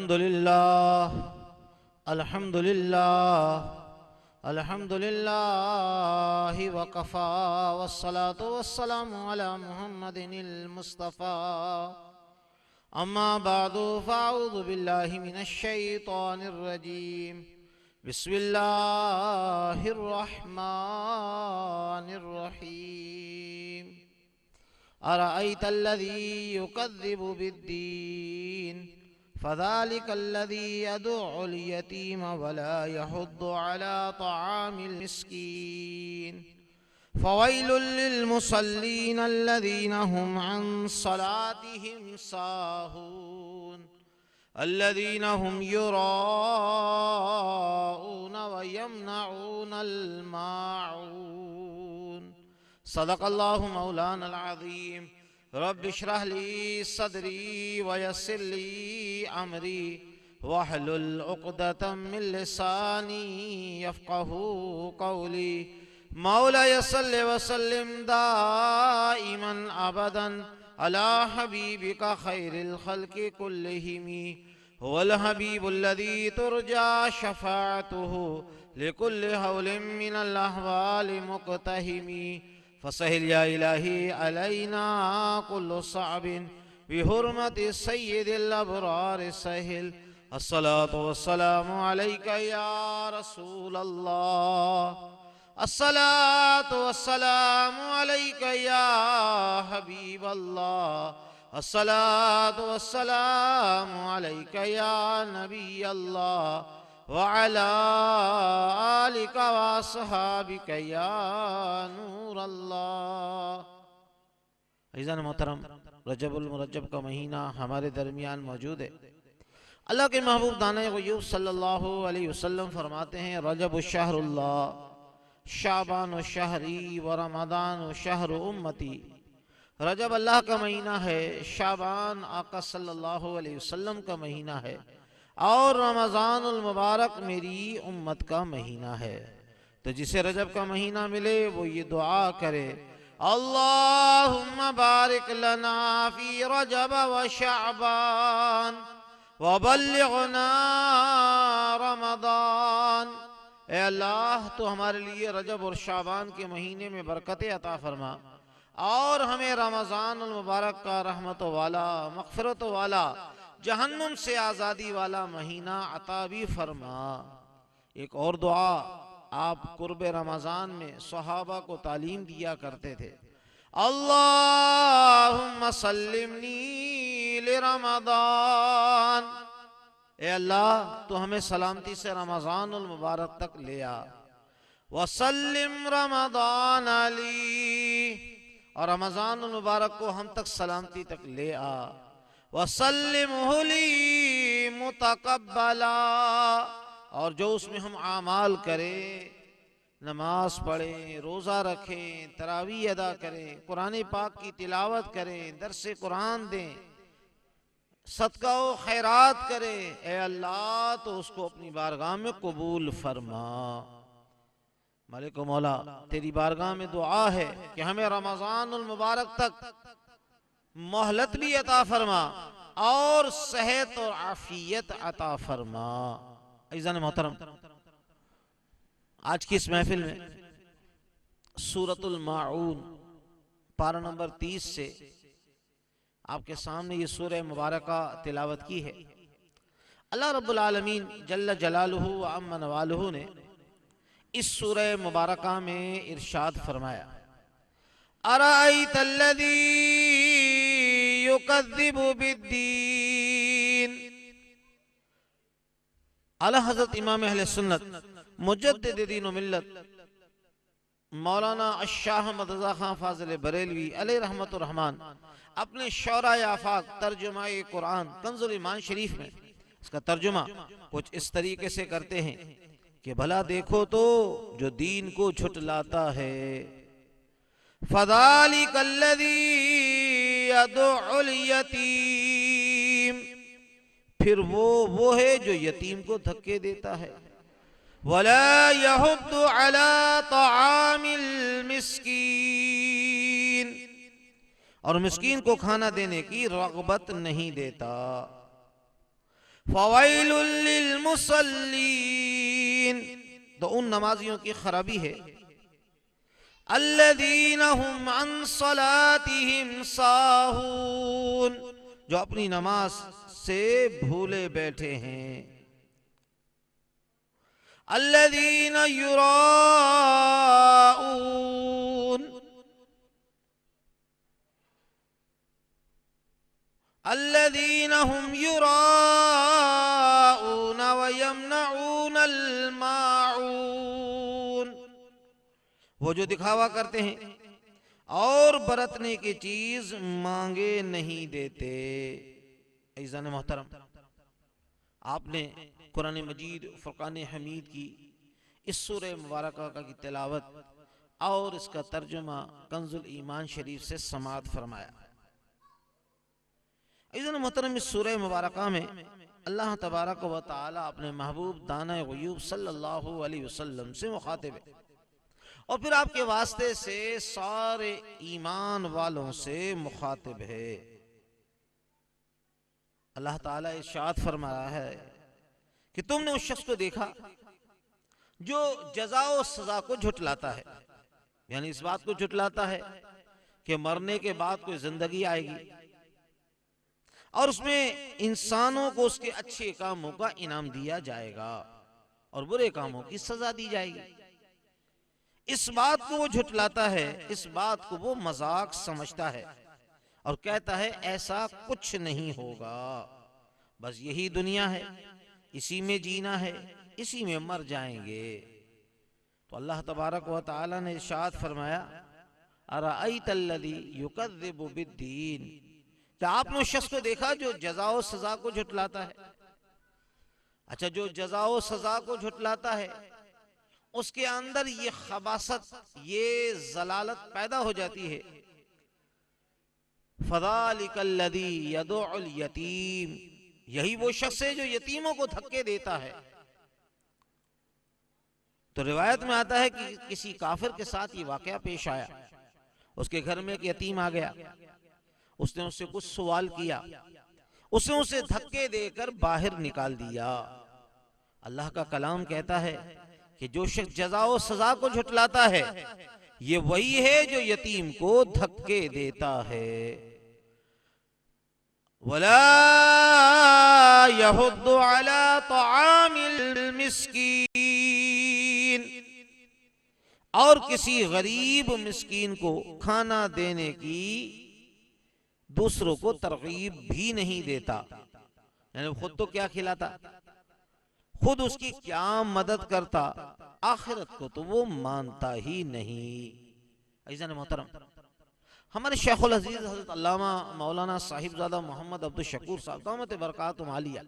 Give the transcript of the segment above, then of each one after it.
الحمد لله الحمد لله الحمد لله وكفى والصلاة والسلام على محمد المصطفى أما بعد فأعوذ بالله من الشيطان الرجيم بسم الله الرحمن الرحيم أرأيت الذي يكذب بالدين فذلك الذي يدع اليتيم ولا يحض على طعام المسكين فويل للمصلين الذين هم عن صلاتهم ساهون الذين هم يراءون ويمنعون الماعون صدق الله مولانا العظيم رب اشرح لي صدري ويسر لي أمري واحلل عقدة من لساني يفقه قولي مولاي صل وسلم دائما أبدا على حبيبك خير الخلق كلهم هو الحبيب الذي ترجى شفاعته لكل هول من الأحوال مقتهم فسهل يا إلهي علينا كل صعب بحرمة سيد الأبرار سهل الصلاة والسلام عليك يا رسول الله الصلاة والسلام عليك يا حبيب الله الصلاة والسلام عليك يا نبي الله وعلى آلك وصحابك یا نور اللہ۔ عزیزان محترم، رجب المرجب کا مہینہ ہمارے درمیان موجود ہے۔ اللہ کے محبوب دانہ غیوب صلی اللہ علیہ وسلم فرماتے ہیں رجب الشہر اللہ شعبان شہری و رمضان شہر امتی۔ رجب اللہ کا مہینہ ہے، شعبان آقا صلی اللہ علیہ وسلم کا مہینہ ہے، اور رمضان المبارک میری امت کا مہینہ ہے۔ تو جسے رجب کا مہینہ ملے وہ یہ دعا کرے اللہم بارک لنا فی رجب و شعبان وبلغنا رمضان۔ اے اللہ تو ہمارے لیے رجب اور شعبان کے مہینے میں برکتیں عطا فرما، اور ہمیں رمضان المبارک کا رحمت والا، مغفرت والا، جہنم سے آزادی والا مہینہ عطا بھی فرما۔ ایک اور دعا آپ قرب رمضان میں صحابہ کو تعلیم دیا کرتے تھے اللہم سلمنی لرمضان۔ اے اللہ تو ہمیں سلامتی سے رمضان المبارک تک لے آ، وسلم رمضان علی، اور رمضان المبارک کو ہم تک سلامتی تک لے آ، وَسَلِّمْهُ لِي مُتَقَبَّلًا، اور جو اس میں ہم اعمال کریں، نماز پڑھیں، روزہ رکھیں، تراویح ادا کریں، قرآن پاک کی تلاوت کریں، درس قرآن دیں، صدقہ و خیرات کریں، اے اللہ تو اس کو اپنی بارگاہ میں قبول فرما۔ مالک و مولا تیری بارگاہ میں دعا ہے کہ ہمیں رمضان المبارک تک مہلت بھی عطا فرما اور صحت اور عافیت عطا فرما۔ عزیزان محترم، آج کی اس محفل میں سورۃ الماعون پارہ نمبر 30 سے آپ کے سامنے یہ سورہ مبارکہ تلاوت کی ہے۔ اللہ رب العالمین جل جلالہ و عم نوالہ نے اس سورہ مبارکہ میں ارشاد فرمایا ارأیت الذی یکذب بالدین۔ اعلی حضرت امام اہل سنت مجدد دین و ملت مولانا الشاہ احمد رضا خان فاضل بریلوی علیہ رحمت الرحمن اپنے شعراء آفاق ترجمہ قرآن کنز الایمان شریف میں اس کا ترجمہ کچھ اس طریقے سے کرتے ہیں کہ بھلا دیکھو تو جو دین کو جھٹلاتا ہے فَذَلِكَ الَّذِي يَدُعُّ الْيَتِيمِ، پھر وہ ہے جو یتیم کو دھکے دیتا ہے، وَلَا يَحُضُّ عَلَى طَعَامِ الْمِسْكِينِ، اور مسکین کو کھانا دینے کی رغبت نہیں دیتا۔ فویل للمصلین، تو ان نمازیوں کی خرابی ہے، الذین هم عن صلاتهم ساہون، جو اپنی نماز سے بھولے بیٹھے ہیں، الذین یراؤون، الذین هم یراؤون ویمنعون الماعون، وہ جو دکھاوا کرتے ہیں اور برتنے کی چیز مانگے نہیں دیتے۔ عزیزان محترم، آپ نے قرآن مجید فرقان حمید کی اس سورہ مبارکہ کی تلاوت اور اس کا ترجمہ کنز الایمان شریف سے سماعت فرمایا۔ عزیزان محترم، اس سورہ مبارکہ میں اللہ تبارک و تعالی اپنے محبوب دانہ غیوب صلی اللہ علیہ وسلم سے مخاطب ہے، اور پھر آپ کے واسطے سے سارے ایمان والوں سے مخاطب ہے۔ اللہ تعالیٰ ارشاد فرما رہا ہے کہ تم نے اس شخص کو دیکھا جو جزا و سزا کو جھٹلاتا ہے، یعنی اس بات کو جھٹلاتا ہے کہ مرنے کے بعد کوئی زندگی آئے گی اور اس میں انسانوں کو اس کے اچھے کاموں کا انعام دیا جائے گا اور برے کاموں کی سزا دی جائے گی۔ اس بات کو وہ جھٹلاتا ہے، اس بات کو وہ مذاق سمجھتا ہے اور کہتا ہے ایسا کچھ نہیں ہوگا، بس یہی دنیا ہے، اسی میں جینا ہے، اسی میں مر جائیں گے۔ تو اللہ تبارک و تعالی نے ارشاد فرمایا، ارأیت الذی یکذب بالدین، کیا آپ نے اس شخص کو دیکھا جو جزا و سزا کو جھٹلاتا ہے؟ اچھا، جو جزا و سزا کو جھٹلاتا ہے اس کے اندر یہ خباثت، یہ ضلالت پیدا ہو جاتی ہے۔ فَذَلِكَ الَّذِي يَدُعُ الْيَتِيمِ، یہی وہ شخص ہے جو یتیموں کو دھکے دیتا ہے۔ تو روایت میں آتا ہے کہ کسی کافر کے ساتھ یہ واقعہ پیش آیا، اس کے گھر میں ایک یتیم آ گیا، اس نے اس سے کچھ سوال کیا، اس نے اسے دھکے دے کر باہر نکال دیا۔ اللہ کا کلام کہتا ہے کہ جو شخص جزا و سزا کو جھٹلاتا ہے یہ وہی ہے جو یتیم کو دھکے دیتا ہے۔ وَلَا يَحُضُّ عَلَى طَعَامِ الْمِسْكِينِ، اور کسی غریب مسکین کو کھانا دینے کی دوسروں کو ترغیب بھی نہیں دیتا، یعنی خود تو کیا کھلاتا، خود اس کی کیا مدد کرتا، آخرت کو تو وہ مانتا ہی نہیں۔ عزیزان محترم، ہمارے شیخ العزیز حضرت علامہ مولانا صاحبزادہ محمد عبدالشکور صاحب دامت برکاتہم عالیہ،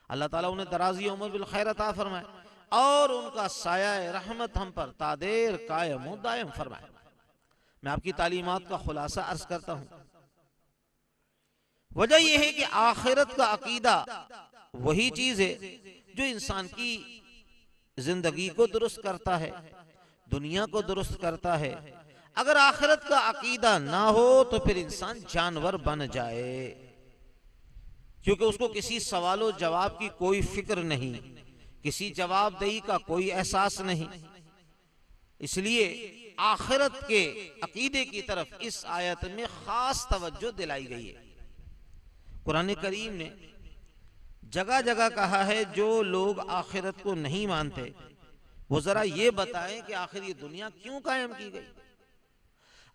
اللہ تعالیٰ انہیں درازی عمر بالخیر عطا فرمائے اور ان کا سایہ رحمت ہم پر تا دیر قائم و دائم فرمائے۔ میں آپ کی تعلیمات کا خلاصہ عرض کرتا ہوں۔ وجہ یہ ہے کہ آخرت کا عقیدہ وہی چیز ہے جو انسان کی زندگی کو درست کرتا ہے، دنیا کو درست کرتا ہے۔ اگر آخرت کا عقیدہ نہ ہو تو پھر انسان جانور بن جائے، کیونکہ اس کو کسی سوال و جواب کی کوئی فکر نہیں، کسی جواب دہی کا کوئی احساس نہیں۔ اس لیے آخرت کے عقیدے کی طرف اس آیت میں خاص توجہ دلائی گئی ہے۔ قرآن کریم نے جگہ جگہ کہا ہے جو لوگ آخرت کو نہیں مانتے وہ ذرا یہ بتائیں کہ آخر یہ دنیا کیوں قائم کی گئی۔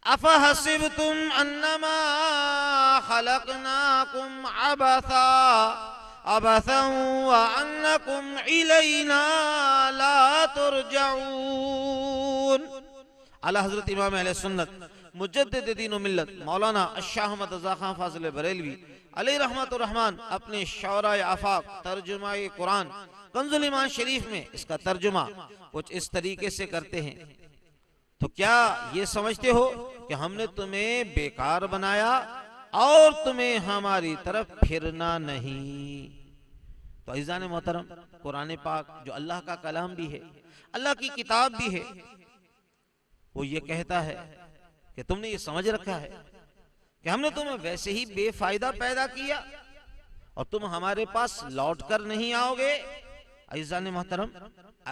أَفَحَسِبْتُمْ أَنَّمَا خَلَقْنَاكُمْ عَبَثًا وَأَنَّكُمْ إِلَيْنَا لَا تُرْجَعُونَ۔ اعلی حضرت امام اہل سنت مجدد دین و ملت مولانا الشاہ احمد رضا خان فاضل بریلوی علیہ رحمت الرحمن اپنے شعراء آفاق ترجمہ قرآن کنز الایمان شریف میں اس کا ترجمہ کچھ اس طریقے سے کرتے ہیں۔ تو کیا یہ سمجھتے ہو کہ ہم نے تمہیں بیکار بنایا اور تمہیں ہماری طرف پھرنا نہیں؟ تو عزیزان محترم، قرآن پاک جو اللہ کا کلام بھی ہے، اللہ کی کتاب بھی ہے، وہ یہ کہتا ہے کہ تم نے یہ سمجھ رکھا ہے کہ ہم نے تمہیں ویسے ہی بے فائدہ پیدا کیا اور تم ہمارے پاس لوٹ کر نہیں آؤ گے۔ عزیزان محترم،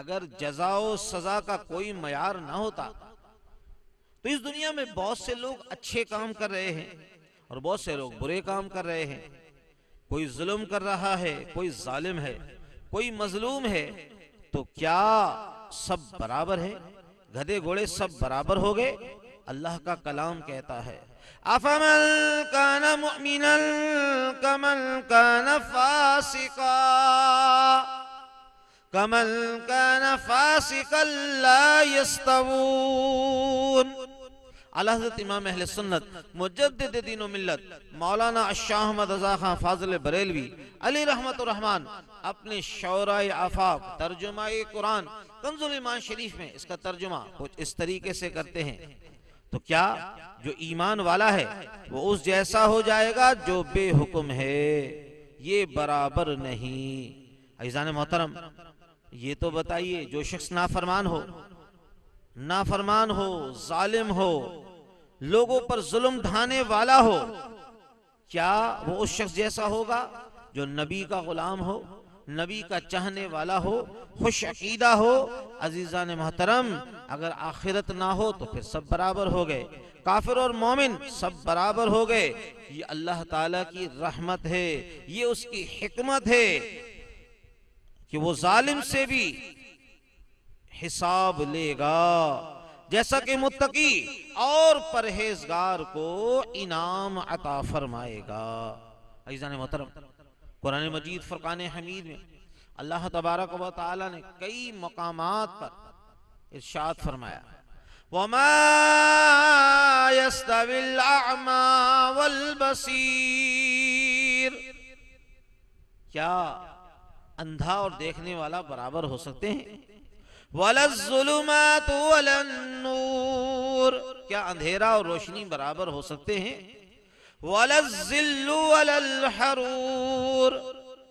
اگر جزا و سزا کا کوئی معیار نہ ہوتا تو اس دنیا میں بہت سے لوگ اچھے کام کر رہے ہیں اور بہت سے لوگ برے کام کر رہے ہیں۔ کوئی ظلم کر رہا ہے، کوئی ظالم ہے، کوئی مظلوم ہے، تو کیا سب برابر ہے؟ گدھے گھوڑے سب برابر ہو گئے؟ اللہ کا کلام کہتا ہے افمن کان مؤمنا کمن کان فاسقا لا یستوون۔ اعلی حضرت امام اہل سنت مجدد دین و ملت مولانا الشاہ احمد رضا خان فاضل بریلوی علی رحمت الرحمن اپنے شعرائے آفاق ترجمہ قرآن کنز الایمان شریف میں اس کا ترجمہ کچھ اس طریقے سے کرتے ہیں، تو کیا جو ایمان والا ہے وہ اس جیسا ہو جائے گا جو بے حکم ہے؟ یہ برابر نہیں۔ عزیزان محترم، یہ تو بتائیے جو شخص نافرمان ہو، ظالم ہو، لوگوں پر ظلم ڈھانے والا ہو، کیا وہ اس شخص جیسا ہوگا جو نبی کا غلام ہو، نبی کا چاہنے والا ہو، خوش عقیدہ ہو؟ عزیزان محترم، اگر آخرت نہ ہو تو پھر سب برابر ہو گئے، کافر اور مومن سب برابر ہو گئے۔ یہ اللہ تعالیٰ کی رحمت ہے، یہ اس کی حکمت ہے کہ وہ ظالم سے بھی حساب لے گا، جیسا کہ متقی اور پرہیزگار کو انعام عطا فرمائے گا۔ عزیزان محترم، قرآن مجید فرقان حمید میں اللہ تبارک و تعالی نے کئی مقامات پر ارشاد فرمایا وَمَا يَسْتَوِي الْأَعْمَى وَالْبَصِيرُ، کیا اندھا اور دیکھنے والا برابر ہو سکتے ہیں؟ وَلَا الظُّلُمَاتُ وَلَا النُّورُ، کیا اندھیرا اور روشنی برابر ہو سکتے ہیں؟ وَلَا الظِّلُّ وَلَا الْحَرُورُ،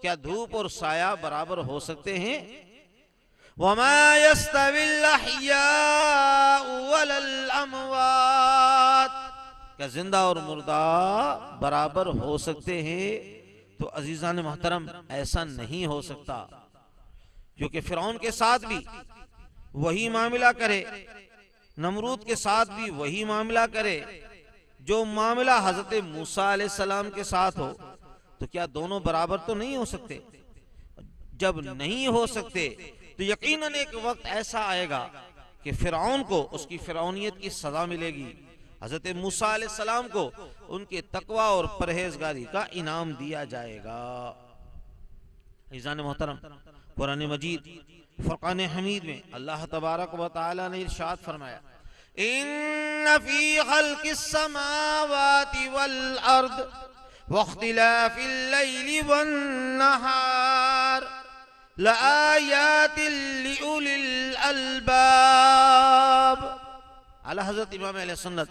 کیا دھوپ اور سایہ برابر ہو سکتے ہیں؟ وَمَا يَسْتَوِي الْأَحْيَاءُ وَلَا الْأَمْوَاتُ، کیا زندہ اور مردہ برابر ہو سکتے ہیں؟ تو عزیزان محترم، ایسا نہیں ہو سکتا، کیونکہ فرعون کے ساتھ بھی وہی معاملہ کرے، نمرود کے ساتھ بھی وہی معاملہ کرے جو معاملہ حضرت موسیٰ علیہ السلام کے ساتھ ہو، تو کیا دونوں برابر تو نہیں ہو سکتے؟ جب نہیں ہو سکتے تو یقیناً ایک وقت ایسا آئے گا کہ فرعون کو اس کی فرعونیت کی سزا ملے گی، حضرت موسیٰ علیہ السلام کو ان کے تقوی اور پرہیزگاری کا انعام دیا جائے گا۔ عزیزان محترم، قرآن مجید فرقان حمید میں اللہ تبارک و تعالی نے ارشاد فرمایا ان فی خلق السماوات والارض واختلاف اللیل والنہار لآیات لأولی الالباب۔ اعلی حضرت امام اہل سنت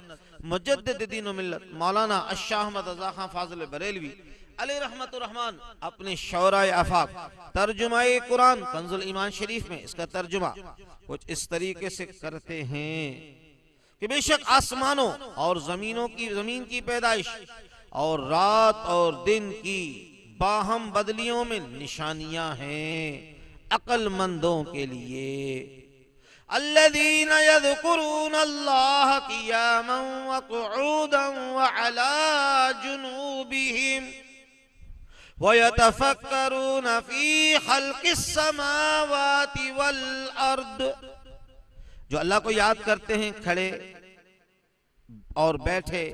مجدد دین و ملت مولانا الشاہ احمد رضا خان فاضل بریلوی علی رحمت الرحمن اپنے شعرائے آفاق ترجمہ قرآن کنز الایمان شریف میں اس کا ترجمہ کچھ اس طریقے سے کرتے ہیں کہ بے شک آسمانوں اور زمین کی پیدائش اور رات اور دن کی باہم بدلیوں میں نشانیاں ہیں عقل مندوں کے لیے۔ الذین یذکرون اللہ قیاما وقعودا وعلا جنوبہم وَيَتَفَكَّرُونَ فِي خَلْقِ السَّمَاوَاتِ وَالْأَرْضِ، جو اللہ کو یاد کرتے ہیں کھڑے اور بیٹھے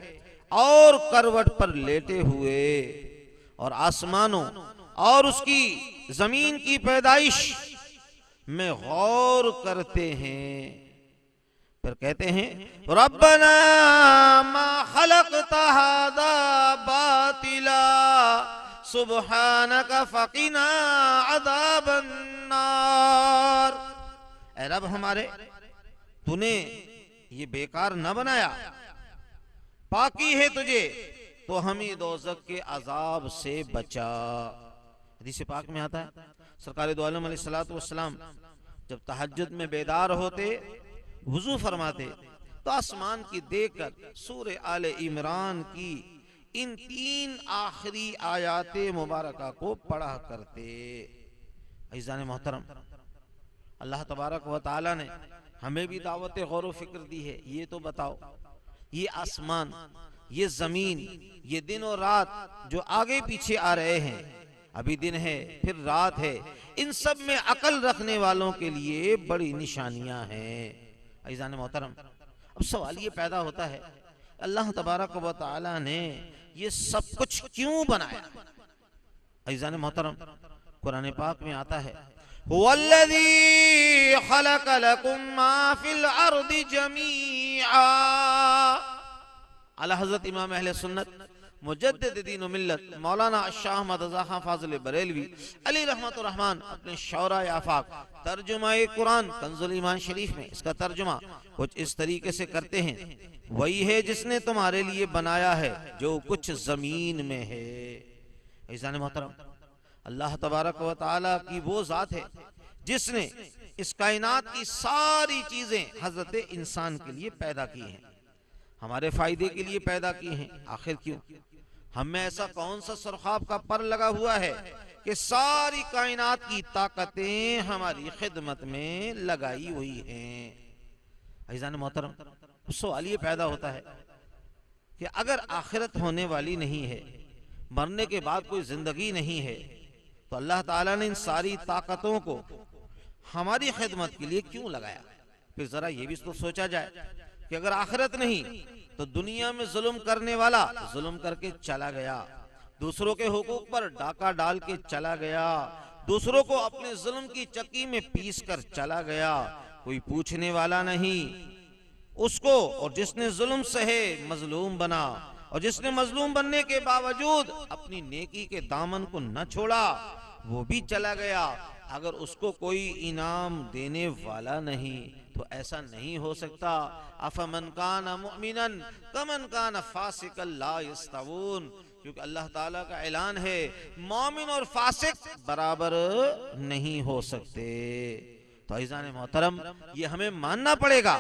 اور کروٹ پر لیٹے ہوئے، اور آسمانوں اور اس کی زمین کی پیدائش میں غور کرتے ہیں، پھر کہتے ہیں رَبَّنَا مَا خَلَقْتَ هَذَا بَاطِلًا سبحانک فقنا عذاب النار، اے رب ہمارے، تو نے یہ بیکار نہ بنایا، پاکی ہے تجھے، تو ہمیں دوزخ کے عذاب سے بچا۔ حدیث پاک میں آتا ہے سرکار دو عالم علیہ السلام جب تہجد میں بیدار ہوتے، وضو فرماتے، تو آسمان کی دیکھ کر سورہ آل عمران کی ان 3 آخری آیات مبارکہ کو پڑھا کرتے۔ عزیزان محترم، اللہ تبارک و تعالی نے ہمیں بھی دعوت غور و فکر دی ہے۔ یہ تو بتاؤ، یہ آسمان، یہ زمین، یہ دن اور رات جو آگے پیچھے آ رہے ہیں، ابھی دن ہے پھر رات ہے، ان سب میں عقل رکھنے والوں کے لیے بڑی نشانیاں ہیں۔ عزیزان محترم، اب سوال یہ پیدا ہوتا ہے، اللہ تبارک و تعالی نے یہ سب کچھ کیوں بنایا؟ عزیزان محترم، قرآن پاک میں آتا ہے هو الذی خلق لکم ما فی الارض جمیعا۔ اعلی حضرت امام اہل سنت مجدد دین و ملت مولانا الشاہ احمد رضا خان فاضل بریلوی علی رحمت الرحمن اپنے شعراء آفاق ترجمہ قرآن کنز الایمان شریف میں اس کا ترجمہ کچھ اس طریقے سے کرتے ہیں، وہی ہے جس نے تمہارے لیے بنایا ہے جو کچھ زمین میں ہے۔ عزیزان محترم، اللہ تبارک و تعالیٰ کی وہ ذات ہے جس نے اس کائنات کی ساری چیزیں حضرت انسان کے لیے پیدا کی ہیں، ہمارے فائدے کے لیے پیدا کی ہیں۔ آخر کیوں؟ ہم میں ایسا کون سا سرخاب کا پر لگا ہوا ہے کہ ساری کائنات کی طاقتیں ہماری خدمت میں لگائی ہوئی ہیں؟ عزیزان محترم، سوال یہ پیدا ہوتا ہے کہ اگر آخرت ہونے والی نہیں ہے، مرنے کے بعد کوئی زندگی نہیں ہے، تو اللہ تعالیٰ نے ان ساری طاقتوں کو ہماری خدمت کے لیے کیوں لگایا؟ پھر ذرا یہ بھی تو سوچا جائے کہ اگر آخرت نہیں تو دنیا میں ظلم کرنے والا ظلم کر کے چلا گیا، دوسروں کے حقوق پر ڈاکہ ڈال کے چلا گیا، دوسروں کو اپنے ظلم کی چکی میں پیس کر چلا گیا، کوئی پوچھنے والا نہیں اس کو، اور جس نے ظلم سہے مظلوم بنا، اور جس نے مظلوم بننے کے باوجود اپنی نیکی کے دامن کو نہ چھوڑا وہ بھی چلا گیا۔ اگر اس کو کوئی انعام دینے والا نہیں تو ایسا نہیں ہو سکتا۔ افمن کان مؤمنا کمن کان فاسقا لا یستوون، کیونکہ اللہ تعالیٰ کا اعلان ہے مومن اور فاسق برابر نہیں ہو سکتے۔ تو عزیزان محترم، یہ ہمیں ماننا پڑے گا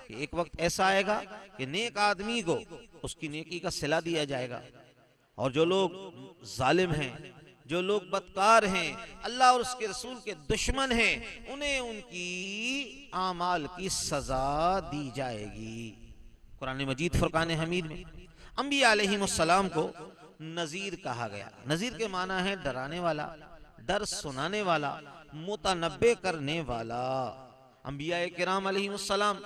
کہ ایک وقت ایسا آئے گا کہ نیک آدمی کو اس کی نیکی کا صلہ دیا جائے گا، اور جو لوگ ظالم ہیں، جو لوگ بدکار ہیں، اللہ اور اس کے رسول کے دشمن ہیں، انہیں ان کی اعمال کی سزا دی جائے گی۔ قرآن مجید فرقان حمید میں انبیاء علیہ السلام کو نذیر کہا گیا۔ نذیر کے معنی ہے ڈرانے والا، ڈر سنانے والا، متنبع کرنے والا۔ انبیاء کرام علیہ السلام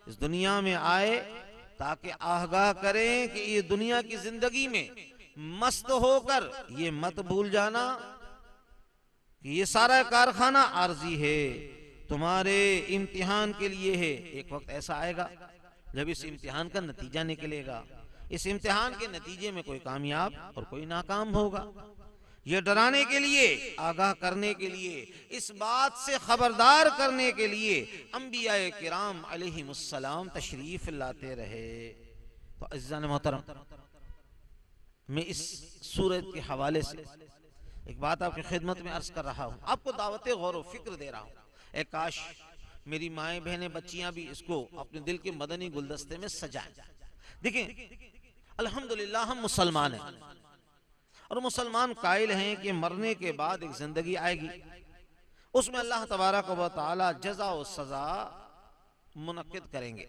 اس دنیا میں آئے تاکہ آگاہ کریں کہ یہ دنیا کی زندگی میں مست ہو کر یہ مت بھول جانا کہ یہ سارا کارخانہ عارضی ہے، تمہارے امتحان کے لیے ہے۔ ایک وقت ایسا آئے گا جب اس امتحان کا نتیجہ نکلے گا، اس امتحان کے نتیجے میں کوئی کامیاب اور کوئی ناکام ہوگا۔ یہ ڈرانے کے لیے، آگاہ کرنے کے لیے، اس بات سے خبردار کرنے کے لیے انبیاء کرام علیہ السلام تشریف لاتے رہے۔ تو عزیزان محترم، میں اس سورت کے حوالے سے ایک بات آپ کی خدمت میں عرض کر رہا ہوں، آپ کو دعوت غور و فکر دے رہا ہوں۔ اے کاش میری مائیں بہنیں بچیاں بھی اس کو اپنے دل کے مدنی گلدستے میں سجائیں۔ دیکھیں، الحمدللہ ہم مسلمان ہیں، اور مسلمان قائل ہیں کہ مرنے کے بعد ایک زندگی آئے گی، اس میں اللہ تبارک و تعالی جزا و سزا منعقد کریں گے۔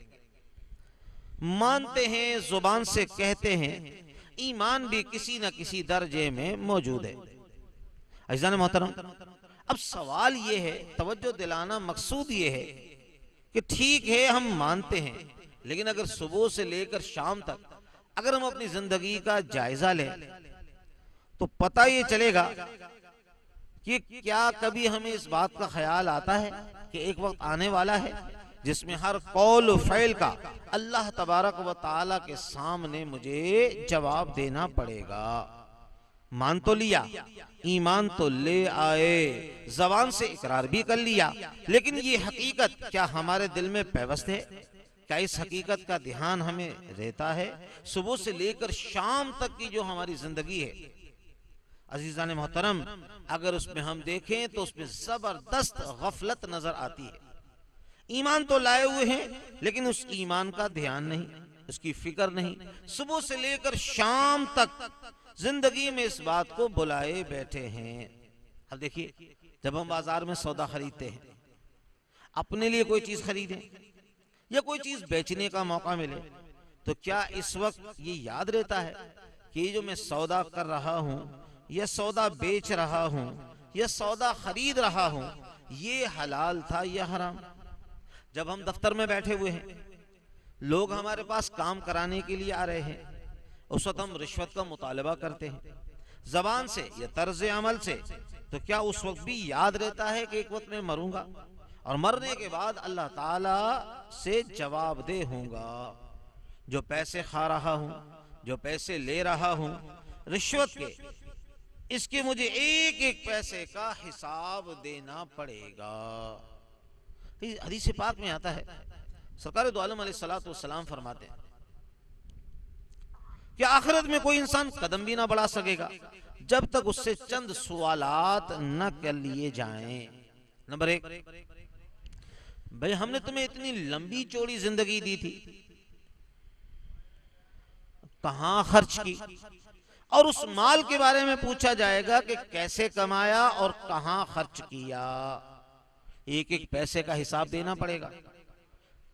مانتے ہیں، زبان سے کہتے ہیں، ایمان بھی کسی نہ کسی درجے میں موجود ہے۔ عزیزان محترم، اب سوال یہ ہے، توجہ دلانا مقصود یہ ہے کہ ٹھیک ہے ہم مانتے ہیں، لیکن اگر صبح سے لے کر شام تک اگر ہم اپنی زندگی کا جائزہ لیں تو پتہ یہ چلے گا کہ کیا کبھی ہمیں اس بات کا خیال آتا ہے کہ ایک وقت آنے والا ہے جس میں ہر قول و فعل کا اللہ تبارک و تعالی کے سامنے مجھے جواب دینا پڑے گا۔ مان تو لیا، ایمان تو لے آئے، زبان سے اقرار بھی کر لیا، لیکن یہ حقیقت کیا ہمارے دل میں پیوست ہے؟ کیا اس حقیقت کا دھیان ہمیں رہتا ہے؟ صبح سے لے کر شام تک کی جو ہماری زندگی ہے، عزیزان محترم، اگر اس میں ہم دیکھیں تو اس میں زبردست غفلت نظر آتی ہے۔ ایمان تو لائے ہوئے ہیں لیکن اس ایمان کا دھیان نہیں، اس کی فکر نہیں، صبح سے لے کر شام تک زندگی میں اس بات کو بلائے بیٹھے ہیں۔ اب دیکھیے، جب ہم بازار میں سودا خریدتے ہیں، اپنے لیے کوئی چیز خریدیں یا کوئی چیز بیچنے کا موقع ملے، تو کیا اس وقت یہ یاد رہتا ہے کہ یہ جو میں سودا کر رہا ہوں، یہ سودا بیچ رہا ہوں، یہ سودا خرید رہا ہوں، یہ حلال تھا یا حرام؟ جب ہم دفتر میں بیٹھے ہوئے ہیں، لوگ ہمارے پاس کام کرانے کے لیے آ رہے ہیں، اس وقت ہم رشوت کا مطالبہ کرتے ہیں زبان سے یا طرز عمل سے، تو کیا اس وقت بھی یاد رہتا ہے کہ ایک وقت میں مروں گا اور مرنے کے بعد اللہ تعالی سے جواب دہ ہوں گا؟ جو پیسے کھا رہا ہوں، جو پیسے لے رہا ہوں رشوت کے، اس کے مجھے ایک ایک پیسے کا حساب دینا پڑے گا۔ حدیث پاک میں آتا ہے، سرکار دو عالم علیہ السلام فرماتے ہیں کہ آخرت میں کوئی انسان قدم بھی نہ بڑھا سکے گا جب تک اس سے چند سوالات نہ کر لیے جائیں۔ نمبر 1، بھئی ہم نے تمہیں اتنی لمبی چوڑی زندگی دی تھی، کہاں خرچ کی؟ اور اس مال کے بارے میں پوچھا جائے گا کہ کیسے کمایا اور کہاں خرچ کیا۔ ایک ایک پیسے کا حساب دینا پڑے گا۔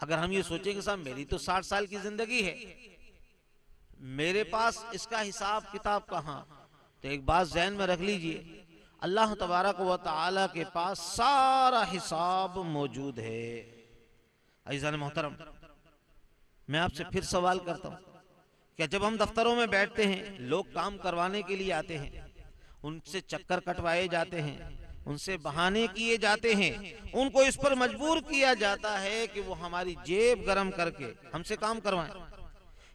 اگر ہم یہ سوچیں کہ صاحب میری تو 60 سال کی زندگی ہے، میرے پاس اس کا حساب کتاب کہاں، تو ایک بات ذہن میں رکھ لیجئے، اللہ تبارک و تعالی کے پاس سارا حساب موجود ہے۔ عزیزان محترم، میں آپ سے پھر سوال کرتا ہوں کہ جب ہم دفتروں میں بیٹھتے ہیں، لوگ کام کروانے کے لیے آتے ہیں، ان سے چکر کٹوائے جاتے ہیں، ان سے بہانے کیے جاتے ہیں، ان کو اس پر مجبور کیا جاتا ہے کہ وہ ہماری جیب گرم کر کے ہم سے کام کروائیں۔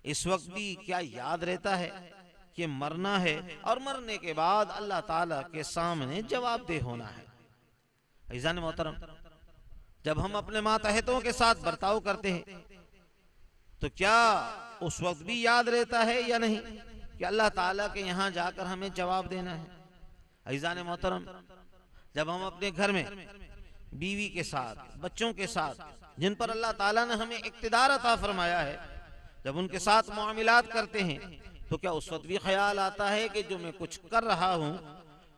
اس وقت بھی کیا یاد رہتا ہے کہ مرنا ہے اور مرنے کے بعد اللہ تعالیٰ کے سامنے جواب دہ ہونا ہے؟ عزیزان محترم، جب ہم اپنے ماتحتوں کے ساتھ برتاؤ کرتے ہیں تو کیا اس وقت بھی یاد رہتا ہے یا نہیں کہ اللہ تعالیٰ کے یہاں جا کر ہمیں جواب دینا ہے؟ عزیزان محترم، جب ہم اپنے گھر میں بیوی کے ساتھ، بچوں کے ساتھ، جن پر اللہ تعالیٰ نے ہمیں اقتدار عطا فرمایا ہے، جب ان کے ساتھ معاملات کرتے ہیں تو کیا اس وقت بھی خیال آتا ہے کہ جو میں کچھ کر رہا ہوں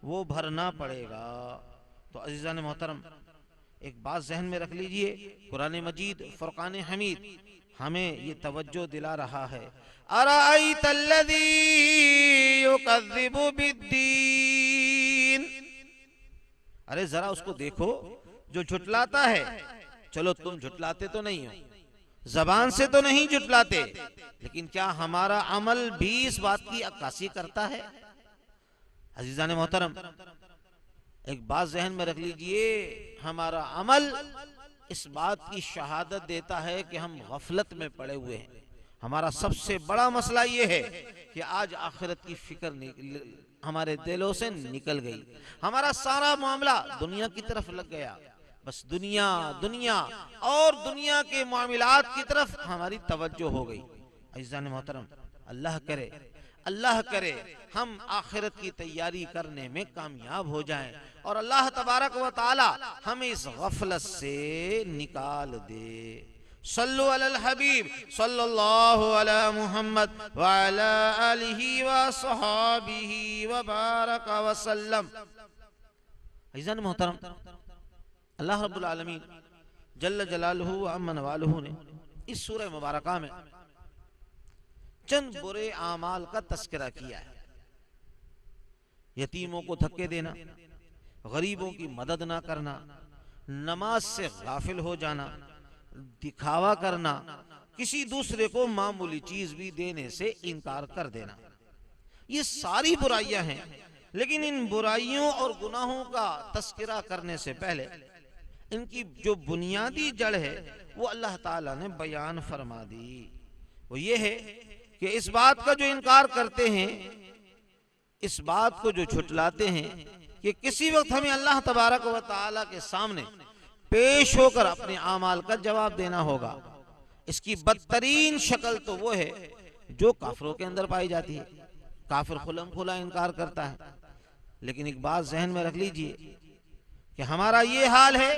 وہ بھرنا پڑے گا؟ تو عزیزان محترم، ایک بات ذہن میں رکھ لیجئے، قرآن مجید فرقان حمید ہمیں یہ توجہ دلا رہا ہے، أَرَأَيْتَ الَّذِي يُكَذِّبُ بِالدِّينِ، ارے ذرا اس کو دیکھو جو جھٹلاتا ہے۔ چلو تم جھٹلاتے تو نہیں ہو، زبان سے تو نہیں جھٹلاتے، لیکن کیا ہمارا عمل بھی اس بات کی عکاسی کرتا ہے؟ عزیزان محترم، ایک بات ذہن میں رکھ لیجئے، ہمارا عمل اس بات کی شہادت دیتا ہے کہ ہم غفلت میں پڑے ہوئے ہیں۔ ہمارا سب سے بڑا مسئلہ یہ ہے کہ آج آخرت کی فکر ہمارے دلوں سے نکل گئی، ہمارا سارا معاملہ دنیا کی طرف لگ گیا، بس دنیا دنیا اور دنیا کے معاملات کی طرف ہماری توجہ ہو گئی۔ عزیزان محترم، اللہ کرے ہم آخرت کی تیاری کرنے میں کامیاب ہو جائیں اور اللہ تبارک و تعالی ہمیں اس غفلت سے نکال دے۔ صلو علی الحبیب صلی اللہ علی محمد وعلی آلہ وصحابہ وبارک وسلم۔ عزیزان محترم، اللہ رب العالمین جل جلالہ و عم نوالہ نے اس سورہ مبارکہ میں چند برے اعمال کا تذکرہ کیا ہے۔ یتیموں کو دھکے دینا، غریبوں کی مدد نہ کرنا، نماز سے غافل ہو جانا، دکھاوا کرنا، کسی دوسرے کو معمولی چیز بھی دینے سے انکار کر دینا، یہ ساری برائیاں ہیں۔ لیکن ان برائیوں اور گناہوں کا تذکرہ کرنے سے پہلے ان کی جو بنیادی جڑ ہے وہ اللہ تعالیٰ نے بیان فرما دی۔ وہ یہ ہے کہ اس بات کا جو انکار کرتے ہیں، اس بات کو جو جھٹلاتے ہیں کہ کسی وقت ہمیں اللہ تبارک و تعالیٰ کے سامنے پیش ہو کر اپنے اعمال کا جواب دینا ہوگا۔ اس کی بدترین شکل تو وہ ہے جو کافروں کے اندر پائی جاتی ہے۔ کافر کھلم کھلا انکار کرتا ہے، لیکن ایک بات ذہن میں رکھ لیجئے کہ ہمارا یہ حال ہے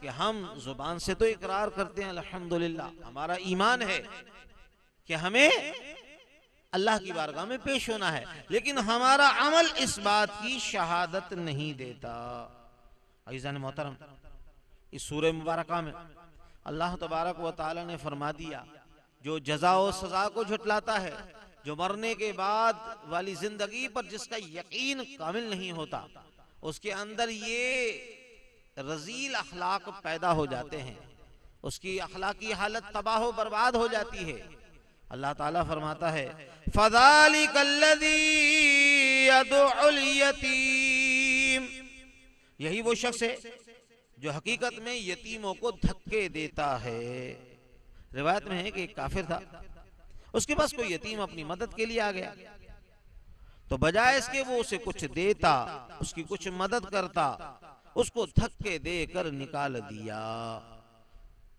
کہ ہم زبان سے تو اقرار کرتے ہیں الحمدللہ، ہمارا ایمان ہے کہ ہمیں اللہ کی بارگاہ میں پیش ہونا ہے، لیکن ہمارا عمل اس بات کی شہادت نہیں دیتا۔ عزیزان محترم، اس سورہ مبارکہ میں اللہ تبارک و تعالی نے فرما دیا، جو جزا و سزا کو جھٹلاتا ہے، جو مرنے کے بعد والی زندگی پر جس کا یقین کامل نہیں ہوتا، اس کے اندر یہ رذیل اخلاق پیدا ہو جاتے ہیں، اس کی اخلاقی حالت تباہ و برباد ہو جاتی ہے۔ اللہ تعالیٰ فرماتا ہے فَذَلِكَ الَّذِي يَدُعُ الْيَتِيمَ، یہی وہ شخص ہے جو حقیقت میں یتیموں کو دھکے دیتا ہے۔ روایت میں ہے کہ ایک کافر تھا، اس کے پاس کوئی یتیم اپنی مدد کے لیے آ گیا، تو بجائے اس کے وہ اسے کچھ دیتا، اس کی کچھ مدد کرتا، اس کو دھکے دے کر نکال دیا۔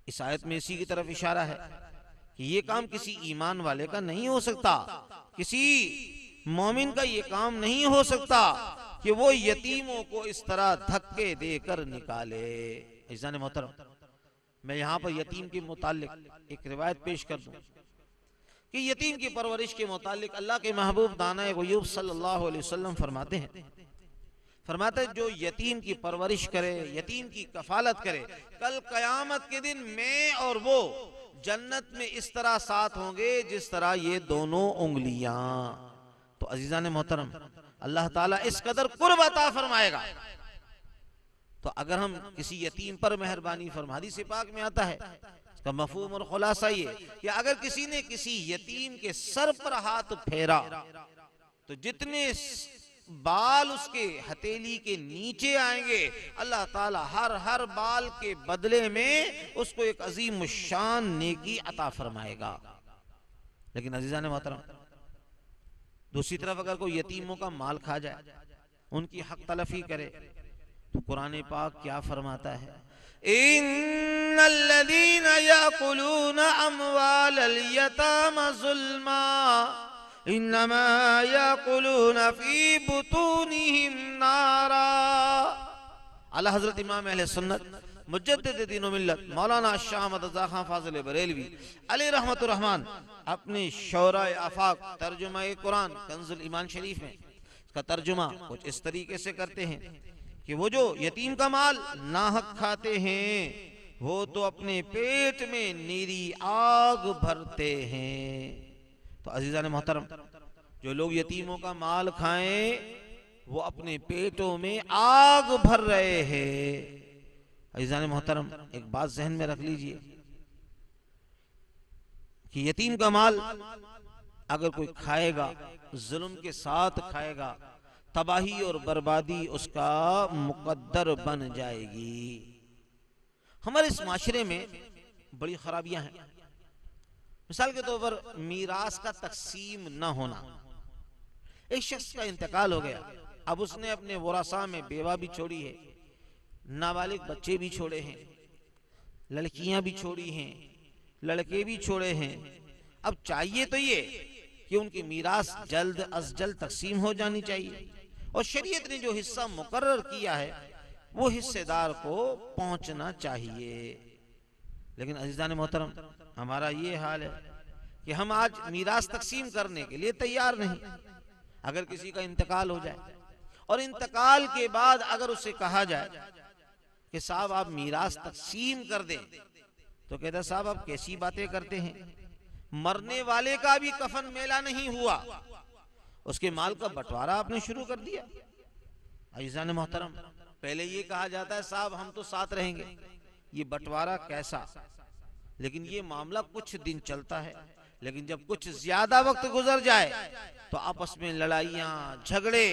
اس آیت میں اسی کی طرف اشارہ ہے کہ یہ کام کسی ایمان والے کا نہیں ہو سکتا، کسی مومن کا یہ کام نہیں ہو سکتا کہ وہ یتیموں کو اس طرح دھکے دے کر نکالے۔ عزیزان محترم، میں یہاں پر یتیم کے متعلق ایک روایت پیش کر دوں کہ یتیم کی پرورش کے متعلق اللہ کے محبوب دانہ غیوب صلی اللہ علیہ وسلم فرماتے ہیں جو یتیم کی پرورش کرے، یتیم کی کفالت کرے، کل قیامت کے دن میں اور وہ جنت میں اس طرح ساتھ ہوں گے جس طرح یہ دونوں انگلیاں۔ تو عزیزان محترم، اللہ تعالیٰ اس قدر قرب عطا فرمائے گا، تو اگر ہم کسی یتیم پر مہربانی فرما، حدیث پاک میں آتا ہے، اس کا مفہوم اور خلاصہ یہ کہ اگر کسی نے کسی یتیم کے سر پر ہاتھ پھیرا تو جتنے بال اس کے ہتھیلی کے نیچے آئیں گے، اللہ تعالیٰ ہر بال کے بدلے میں اس کو ایک عظیم الشان نیکی عطا فرمائے گا۔ لیکن عزیزان محترم، دوسری طرف اگر کوئی یتیموں کا مال کھا جائے، ان کی حق تلفی کرے، تو قرآن پاک کیا فرماتا ہے؟ ان الذين ياكلون اموال اليتامى ظلما انما ياكلون في بطونهم نارا۔ اعلی حضرت امام اہل سنت مجدد دین و ملت مولانا شاہ احمد رضا خان فاضل بریلوی علیہ رحمت الرحمن اپنے شورۂ آفاق ترجمہ قرآن کنز الایمان شریف میں اس کا ترجمہ کچھ اس طریقے سے کرتے ہیں کہ وہ جو یتیم کا مال ناحق کھاتے ہیں، وہ تو اپنے پیٹ میں نیری آگ بھرتے ہیں۔ تو عزیزان محترم، جو لوگ یتیموں کا مال کھائیں وہ اپنے پیٹوں میں آگ بھر رہے ہیں۔ عزیزان محترم، ایک بات ذہن میں رکھ لیجئے کہ یتیم کا مال اگر کوئی کھائے گا، ظلم کے ساتھ کھائے گا، تباہی اور بربادی اس کا مقدر بن جائے گی۔ ہمارے اس معاشرے میں بڑی خرابیاں ہیں۔ مثال کے طور پر میراث کا تقسیم نہ ہونا۔ ایک شخص کا انتقال ہو گیا، اب اس نے اپنے ورثاء میں بیوہ بھی چھوڑی ہے، نابالغ بچے بھی چھوڑے ہیں، لڑکیاں بھی چھوڑی ہیں، لڑکے بھی چھوڑے ہیں۔ اب چاہیے تو یہ کہ ان کی میراث جلد از جلد تقسیم ہو جانی چاہیے، اور شریعت نے جو حصہ مقرر کیا ہے وہ حصے دار کو پہنچنا چاہیے۔ لیکن عزیزان محترم، ہمارا یہ حال ہے کہ ہم آج میراث تقسیم کرنے کے لیے تیار نہیں۔ اگر کسی کا انتقال ہو جائے اور انتقال کے بعد اگر اسے کہا جائے کہ صاحب آپ میراث تقسیم کر دیں، تو کہتا ہے صاحب آپ کیسی باتیں کرتے ہیں، مرنے والے کا بھی کفن میلہ نہیں ہوا، اس کے مال کا بٹوارہ آپ نے شروع کر دیا۔ عزیزان محترم، پہلے یہ کہا جاتا ہے صاحب ہم تو ساتھ رہیں گے، یہ بٹوارہ کیسا؟ لیکن یہ معاملہ کچھ دن چلتا ہے، لیکن جب کچھ زیادہ وقت گزر جائے تو آپس میں لڑائیاں جھگڑے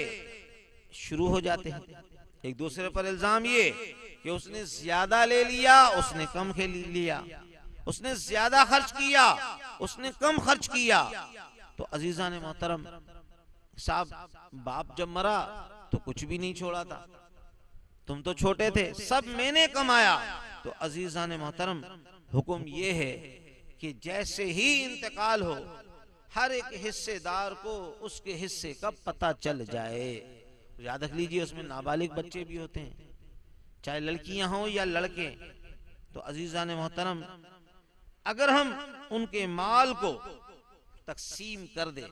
شروع ہو جاتے ہیں۔ ایک دوسرے پر الزام یہ کہ اس نے زیادہ لے لیا، اس نے کم لیا، اس نے زیادہ خرچ کیا، اس نے کم خرچ کیا۔ تو عزیزان محترم، صاحب باپ جب مرا تو کچھ بھی نہیں چھوڑا تھا، تم تو چھوٹے تھے، سب میں نے کمایا۔ تو عزیزان محترم، حکم یہ ہے کہ جیسے ہی انتقال ہو، ہر ایک حصے دار کو اس کے حصے کا پتہ چل جائے۔ یاد رکھ لیجئے اس میں نابالغ بچے بھی ہوتے ہیں، چاہے لڑکیاں ہوں یا لڑکے۔ تو عزیزان محترم، اگر ہم ان کے مال کو تقسیم کر دے.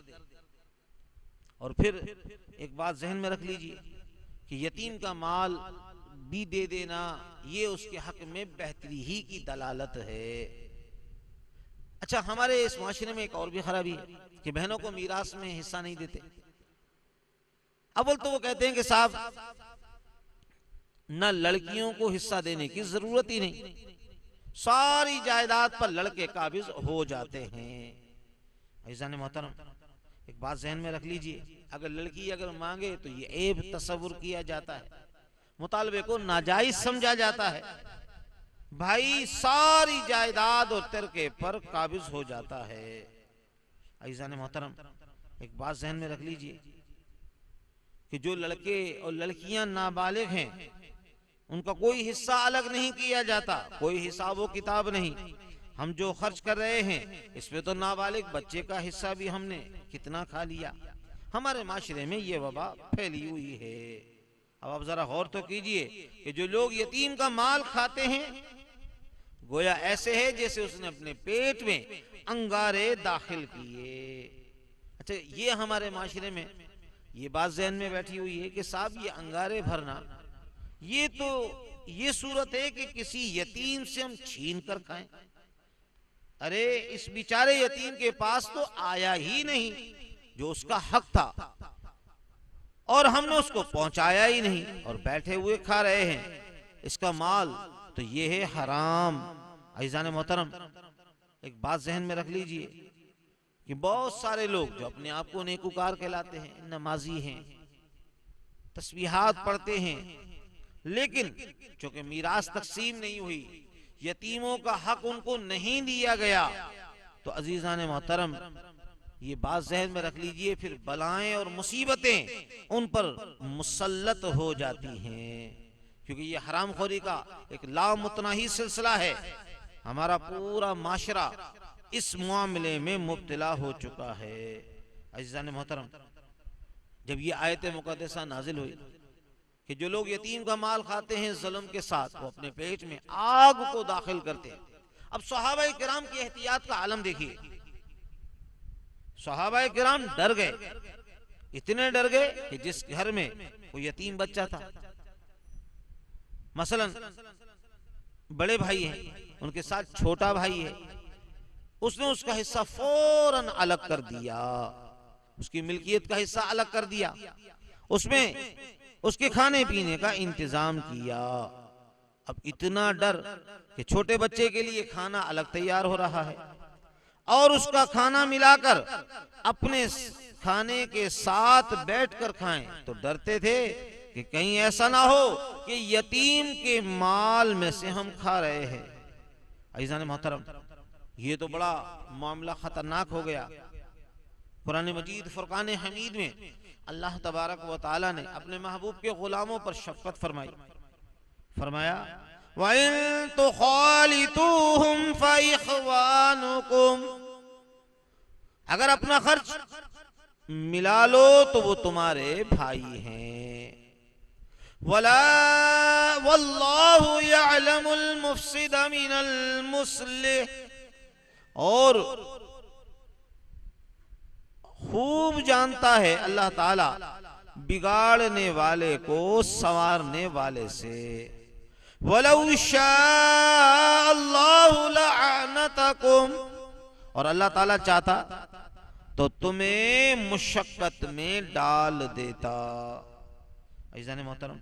اور پھر ایک بات ذہن میں رکھ لیجئے کہ یتیم کا مال بھی دے دینا یہ اس کے حق میں بہتری ہی کی دلالت ہے. اچھا، ہمارے اس معاشرے میں ایک اور بھی خرابی ہے کہ بہنوں کو میراث میں حصہ نہیں دیتے. اول تو وہ کہتے ہیں کہ صاحب نہ لڑکیوں کو حصہ دینے کی ضرورت ہی نہیں، ساری جائیداد پر لڑکے قابض ہو جاتے ہیں. عزیزان محترم، ایک بات ذہن میں رکھ لیجئے، اگر لڑکی مانگے تو یہ عیب تصور کیا جاتا ہے، مطالبے کو ناجائز سمجھا جاتا ہے. بھائی ساری جائیداد اور ترکے پر قابض ہو جاتا ہے. عزیزان محترم، ایک بات ذہن میں رکھ لیجئے کہ جو لڑکے اور لڑکیاں نابالغ ہیں ان کا کوئی حصہ الگ نہیں کیا جاتا، کوئی حساب و کتاب نہیں. ہم جو خرچ کر رہے ہیں اس میں تو نابالغ بچے کا حصہ بھی ہم نے کتنا کھا لیا. ہمارے معاشرے میں یہ وبا پھیلی ہوئی ہے. اب آپ ذرا غور تو کیجئے کہ جو لوگ یتیم کا مال کھاتے ہیں گویا ایسے ہے جیسے اس نے اپنے پیٹ میں انگارے داخل کیے. اچھا، یہ ہمارے معاشرے میں یہ بات ذہن میں بیٹھی ہوئی ہے کہ صاحب یہ انگارے بھرنا یہ صورت ہے کہ کسی یتیم سے ہم چھین کر کھائیں. ارے اس بیچارے یتیم کے پاس تو آیا ہی نہیں جو اس کا حق تھا اور ہم نے اس کو پہنچایا ہی نہیں اور بیٹھے ہوئے کھا رہے ہیں. اس کا مال تو یہ ہے حرام. عزیزان محترم، ایک بات ذہن میں رکھ لیجئے کہ بہت سارے لوگ جو اپنے آپ کو نیکوکار کہلاتے ہیں، نمازی ہیں، تسبیحات پڑھتے ہیں، لیکن چونکہ میراث تقسیم نہیں ہوئی، یتیموں کا حق ان کو نہیں دیا گیا، تو عزیزان محترم یہ بات ذہن میں رکھ لیجئے پھر بلائیں اور مصیبتیں ان پر مسلط ہو جاتی ہیں. کیونکہ یہ حرام خوری کا ایک لامتناہی سلسلہ ہے. ہمارا پورا معاشرہ اس معاملے میں مبتلا ہو چکا ہے. عزیزان محترم، جب یہ آیت مقدسہ نازل ہوئی کہ جو لوگ یتیم کا مال کھاتے ہیں ظلم کے ساتھ وہ اپنے پیٹ میں آگ کو داخل کرتے ہیں. اب صحابہ کرام کی احتیاط کا عالم دیکھیے. صحابہ کرام ڈر گئے، اتنے ڈر گئے کہ جس گھر میں کوئی یتیم بچہ تھا، مثلا بڑے بھائی ہیں، ان کے ساتھ چھوٹا بھائی ہے، اس نے اس کا حصہ فوراً الگ کر دیا، اس کی ملکیت کا حصہ الگ کر دیا، اس میں اس کے کھانے پینے کا انتظام کیا. اب اتنا ڈر کہ چھوٹے بچے کے لیے کھانا الگ تیار ہو رہا ہے اور اس کا کھانا ملا کر اپنے کھانے کے ساتھ بیٹھ کر کھائیں، تو ڈرتے تھے کہ کہیں ایسا نہ ہو کہ یتیم کے مال میں سے ہم کھا رہے ہیں. عزیزان محترم، یہ تو بڑا معاملہ خطرناک ہو گیا. قرآن مجید فرقان حمید میں اللہ تبارک و تعالی نے اپنے محبوب کے غلاموں پر شفقت فرمائی. فرمایا وَإِن تُخَالِطُوهُمْ فَإِخْوَانُكُمْ، اگر اپنا خرچ ملا لو تو وہ تمہارے بھائی ہیں. وَاللَّهُ يَعْلَمُ الْمُفْسِدَ مِنَ الْمُصْلِحِ، اور خوب جانتا ہے اللہ تعالی بگاڑنے والے کو سنوارنے والے سے. وَلَوْ شَاءَ اللَّهُ لَعَانَتَكُمْ، اور اللہ تعالیٰ چاہتا تو تمہیں مشقت میں ڈال دیتا. عزیزان محترم،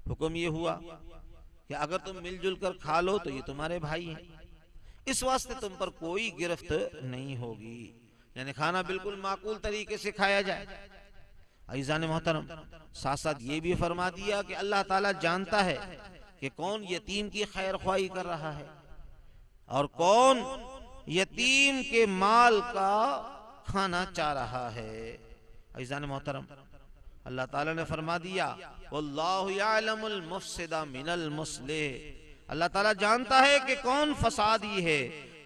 حکم یہ ہوا کہ اگر تم مل جل کر کھا لو تو یہ تمہارے بھائی ہیں، اس واسطے تم پر کوئی گرفت نہیں ہوگی، یعنی کھانا بالکل معقول طریقے سے کھایا جائے. عزیزان محترم، ساتھ ساتھ یہ بھی فرما دیا کہ اللہ تعالیٰ جانتا ہے کہ کون یتیم کی خیر خواہی کر رہا ہے اور کون یتیم کے مال کا کھانا چاہ رہا ہے. عزیزان محترم، اللہ تعالیٰ نے فرما دیا واللہ یعلم المفسد من المصلح، اللہ تعالیٰ جانتا ہے کہ کون فسادی ہے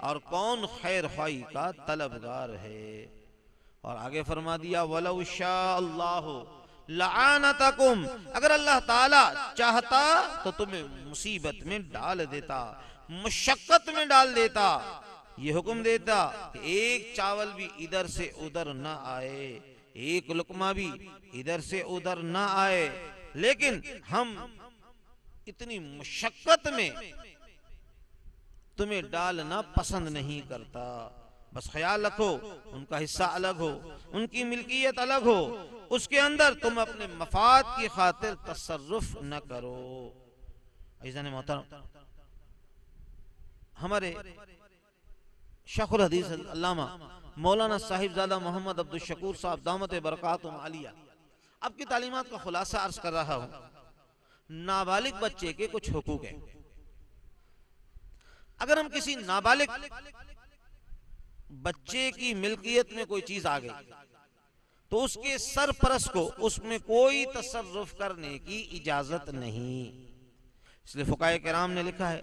اور کون خیر خواہی کا طلبگار ہے. اور آگے فرما دیا وَلَوْ شَاءَ اللَّهُ لَعَانَتَكُمْ، اگر اللہ تعالیٰ چاہتا تو تمہیں مصیبت میں ڈال دیتا، مشقت میں ڈال دیتا. یہ حکم دیتا کہ ایک چاول بھی ادھر سے ادھر نہ آئے، ایک لقمہ بھی ادھر سے ادھر نہ آئے، لیکن ہم اتنی مشقت میں تمہیں ڈالنا پسند نہیں کرتا۔ بس خیال رکھو ان کا حصہ الگ ہو، ان کی ملکیت الگ ہو، اس کے اندر تم اپنے مفاد کی خاطر تصرف نہ کرو۔ عزیزان محترم، ہمارے شیخ الحدیث علامہ مولانا صاحب زادہ محمد عبد الشکور صاحب دامت برکاتہم عالیہ اب کی تعلیمات کا خلاصہ عرض کر رہا ہوں۔ نابالغ بچے کے کچھ حقوق ہیں۔ اگر ہم کسی نابالغ بچے کی ملکیت میں کوئی چیز آ گئی تو اس کے سرپرست کو اس میں کوئی تصرف کرنے کی اجازت نہیں۔ اس لیے فقہاء کرام نے لکھا ہے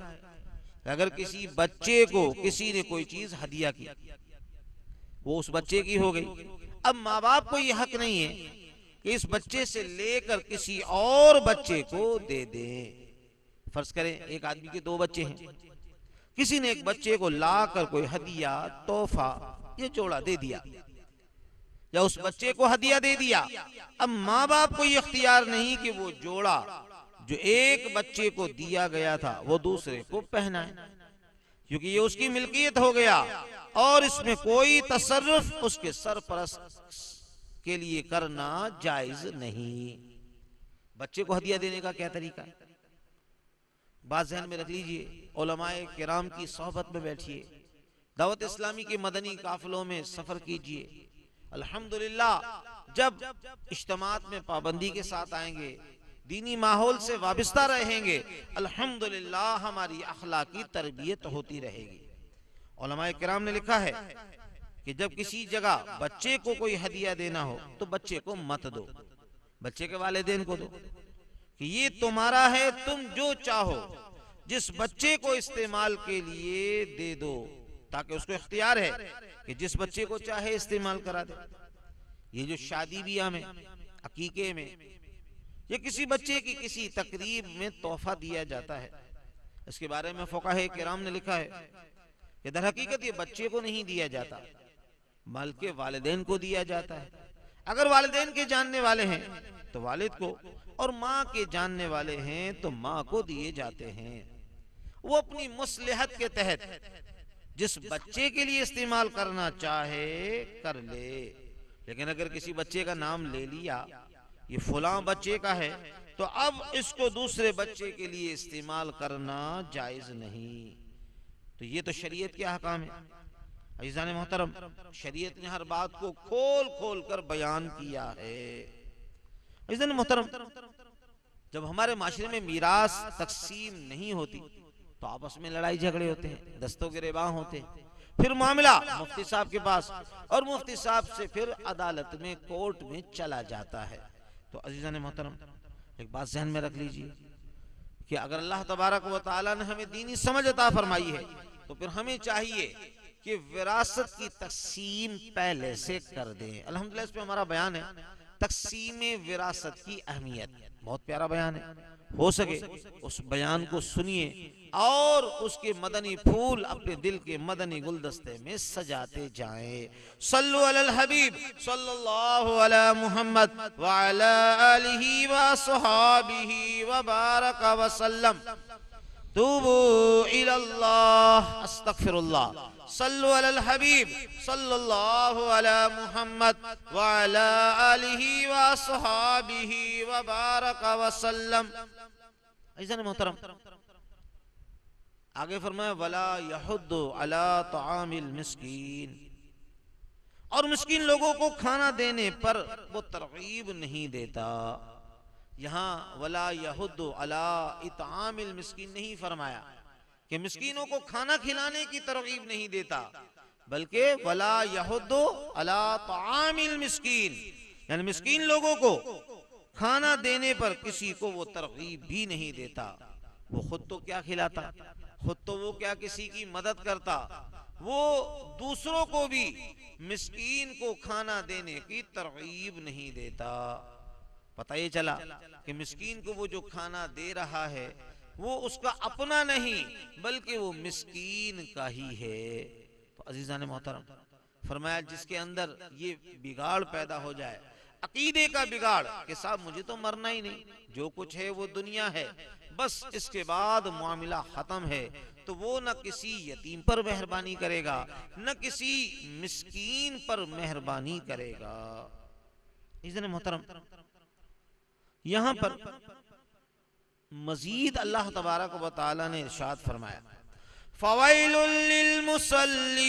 کہ اگر کسی بچے کو کسی نے کوئی چیز ہدیہ کی، وہ اس بچے کی ہو گئی، اب ماں باپ کو یہ حق نہیں ہے کہ اس بچے سے لے کر کسی اور بچے کو دے دیں۔ فرض کریں ایک آدمی کے دو بچے ہیں، کسی نے ایک بچے کو لا کر کوئی ہدیہ، تحفہ یا جوڑا دے دیا، یا اس بچے کو ہدیہ دے دیا۔ اب ماں باپ کو یہ اختیار نہیں کہ وہ جوڑا جو ایک بچے کو دیا گیا تھا وہ دوسرے کو پہنائے، کیونکہ یہ اس کی ملکیت ہو گیا اور اس میں کوئی تصرف اس کے سرپرست کے لیے کرنا جائز نہیں۔ بچے کو ہدیہ دینے کا کیا طریقہ ہے؟ بات ذہن میں رکھ لیجئے، علماء کرام کی صحبت میں بیٹھیے، دعوت اسلامی کے مدنی قافلوں میں سفر کیجئے۔ الحمدللہ جب اجتماعات میں پابندی کے ساتھ آئیں گے، دینی ماحول سے وابستہ رہیں گے، الحمدللہ ہماری اخلاقی تربیت ہوتی رہے گی۔ علماء کرام نے لکھا ہے کہ جب کسی جگہ بچے کو کوئی ہدیہ دینا ہو تو بچے کو مت دو، بچے کے والدین کو دو، کہ یہ تمہارا ہے، تم جو چاہو جس بچے کو استعمال کے لیے دے دو، تاکہ اس کو اختیار ہے کہ جس بچے کو چاہے استعمال کرا دے۔ یہ جو شادی بیاہ میں، عقیقے میں یا کسی بچے کی کسی تقریب میں تحفہ دیا جاتا ہے، اس کے بارے میں فقہاء کرام نے لکھا ہے کہ در حقیقت یہ بچے کو نہیں دیا جاتا بلکہ والدین کو دیا جاتا ہے۔ اگر والدین کے جاننے والے ہیں تو والد کو، اور ماں کے جاننے والے ہیں تو ماں کو دیے جاتے ہیں۔ وہ اپنی مصلحت کے تحت جس بچے کے لیے استعمال کرنا چاہے کر لے، لیکن اگر کسی بچے کا نام لے لیا یہ فلاں بچے کا ہے تو اب اس کو دوسرے بچے کے لیے استعمال کرنا جائز نہیں۔ تو یہ تو شریعت کے احکام ہے۔ عزیزان محترم، شریعت نے ہر بات کو کھول کھول کر بیان کیا ہے۔ عزیزان محترم، جب ہمارے معاشرے میں میراث تقسیم نہیں ہوتی تو آپس میں لڑائی جھگڑے ہوتے ہیں، دستوں گریباں ہوتے ہیں، پھر معاملہ مفتی صاحب کے پاس اور مفتی صاحب سے پھر عدالت میں، کورٹ میں چلا جاتا ہے۔ تو عزیزان محترم، ایک بات ذہن میں رکھ لیجئے کہ اگر اللہ تبارک و تعالی نے ہمیں دینی سمجھ عطا فرمائی ہے تو پھر ہمیں چاہیے کہ وراثت کی تقسیم پہلے سے کر دیں۔ الحمدللہ اس پہ ہمارا بیان ہے تقسیم وراثت کی اہمیت، بہت پیارا بیان ہے، ہو سکے اس بیان کو سنیے اور اس کے مدنی پھول اپنے دل کے مدنی گلدستے میں سجاتے جائیں۔ صلو علی الحبیب صلی اللہ علی محمد وعلی آلہ وصحابہ وبارک وسلم۔ توبوا الی اللہ، استغفر اللہ۔ صلو علی الحبیب صلی اللہ علی محمد وعلی آلہ وصحابہ وبارک وسلم۔ عزیزان محترم، آگے فرمایا وَلَا يَحُدُّ عَلَىٰ طَعَامِ الْمِسْكِينِ، اور مسکین لوگوں کو کھانا دینے پر وہ ترغیب نہیں دیتا۔ یہاں وَلَا يَحُدُّ عَلَىٰ اِطْعَامِ الْمِسْكِينِ نہیں فرمایا کہ مسکینوں کو کھانا کھلانے کی ترغیب نہیں دیتا، بلکہ وَلَا يَحُدُّ عَلَىٰ طَعَامِ الْمِسْكِينِ، یعنی مسکین لوگوں کو کھانا دینے پر کسی کو وہ ترغیب بھی نہیں دیتا۔ وہ خود تو کیا کھلاتا، خود تو وہ کیا کسی کی مدد کرتا، وہ دوسروں کو بھی مسکین کو کھانا دینے کی ترغیب نہیں دیتا۔ پتہ یہ چلا کہ مسکین کو وہ جو کھانا دے رہا ہے وہ اس کا اپنا نہیں بلکہ وہ مسکین کا ہی ہے۔ تو عزیزان محترم فرمایا جس کے اندر یہ بگاڑ پیدا ہو جائے، عقیدے کا بگاڑ کہ صاحب مجھے تو مرنا ہی نہیں، جو کچھ ہے وہ دنیا ہے، بس اس کے بعد معاملہ ختم ہے، تو وہ نہ کسی یتیم پر مہربانی کرے گا، نہ کسی مسکین پر مہربانی کرے گا۔ عزیزان محترم یہاں پر مزید اللہ تبارک و تعالی نے ارشاد فرمایا فَوَيْلٌ لِّلْمُصَلِّينَ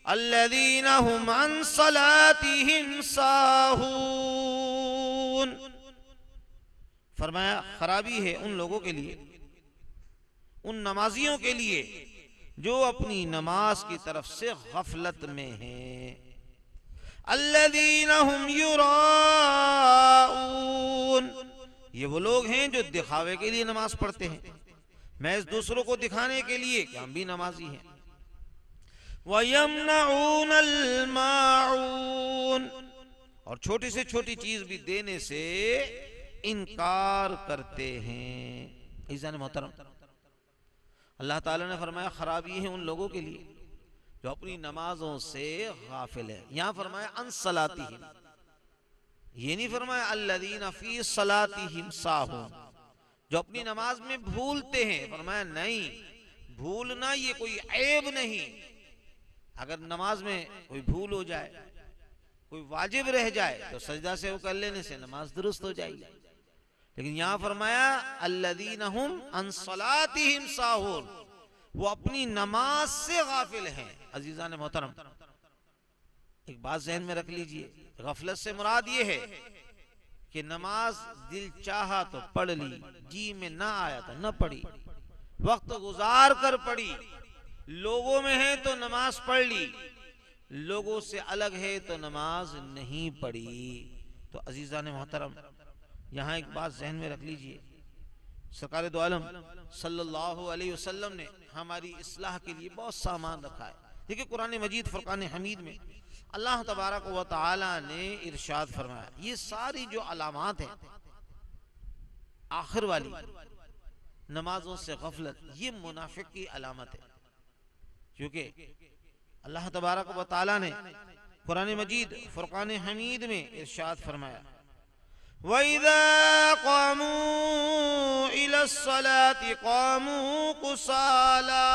الَّذِينَ هُمْ عَنْ صَلَاتِهِمْ سَاهُونَ، فرمایا خرابی ہے ان لوگوں کے لیے، ان نمازیوں کے لیے جو اپنی نماز کی طرف سے غفلت میں ہیں۔ الَّذِينَ هُمْ يُرَاءُونَ، یہ وہ لوگ ہیں جو دکھاوے کے لیے نماز پڑھتے ہیں، محض دوسروں کو دکھانے کے لیے کہ ہم بھی نمازی ہیں۔ وَيَمْنَعُونَ الْمَاعُونَ، اور چھوٹی سے چھوٹی چیز بھی دینے سے انکار کرتے ہیں۔ عزیزان محترم اللہ تعالیٰ نے فرمایا خرابی ہے ان لوگوں کے لیے جو اپنی نمازوں سے غافل ہے۔ یہاں فرمایا ان صلاتہم، یہ نہیں فرمایا الذین فی صلاتہم ساہون، جو اپنی نماز میں بھولتے ہیں۔ فرمایا نہیں، بھولنا یہ کوئی عیب نہیں، اگر نماز میں کوئی بھول ہو جائے، کوئی واجب رہ جائے تو سجدہ سے وہ کر لینے سے نماز درست ہو جائے گی، لیکن یہاں فرمایا الذین ہم عن صلاتہم ساہون، وہ اپنی نماز سے غافل ہیں۔ عزیزان محترم ایک بات ذہن میں رکھ لیجئے، غفلت سے مراد یہ ہے کہ نماز دل چاہا تو پڑھ لی، جی میں نہ آیا تو نہ پڑھی، وقت گزار کر پڑھی، لوگوں میں ہے تو نماز پڑھ لی، لوگوں سے الگ ہے تو نماز نہیں پڑھی۔ تو عزیزان محترم یہاں ایک بات ذہن میں رکھ لیجئے، سرکار دو عالم صلی اللہ علیہ وسلم نے ہماری اصلاح کے لیے بہت سامان رکھا ہے۔ دیکھیں قرآن مجید فرقان حمید میں اللہ تبارک و تعالی نے ارشاد فرمایا، یہ ساری جو علامات ہیں آخر والی نمازوں سے غفلت، یہ منافق کی علامت ہے، کیونکہ اللہ تبارک و تعالی نے قرآن مجید فرقان حمید میں ارشاد فرمایا وَإِذَا قَامُوا إِلَى الصَّلَاةِ قَامُوا كُسَالَى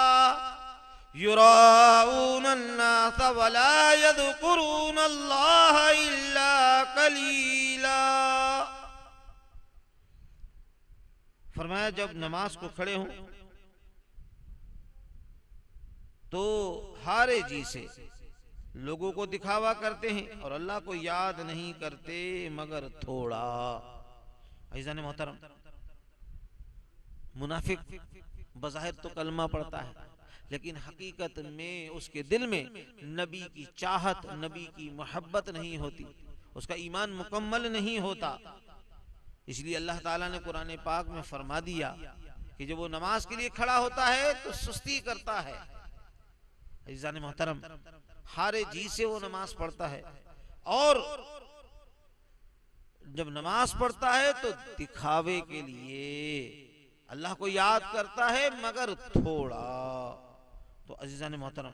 يُرَاءُونَ النَّاسَ وَلَا يَذْكُرُونَ اللَّهَ إِلَّا قَلِيلًا۔ فرمایا جب نماز کو کھڑے ہوں تو ہارے جی سے لوگوں کو دکھاوا کرتے ہیں اور اللہ کو یاد نہیں کرتے مگر تھوڑا۔ عزیزان محترم منافق بظاہر تو کلمہ پڑھتا ہے لیکن حقیقت میں اس کے دل میں نبی کی چاہت، نبی کی محبت نہیں ہوتی، اس کا ایمان مکمل نہیں ہوتا۔ اس لیے اللہ تعالیٰ نے قرآن پاک میں فرما دیا کہ جب وہ نماز کے لیے کھڑا ہوتا ہے تو سستی کرتا ہے۔ عزیزان محترم ہارے جی سے وہ نماز پڑھتا ہے، اور جب نماز پڑھتا ہے تو دکھاوے کے لیے اللہ کو یاد کرتا ہے مگر تھوڑا۔ تو عزیزان محترم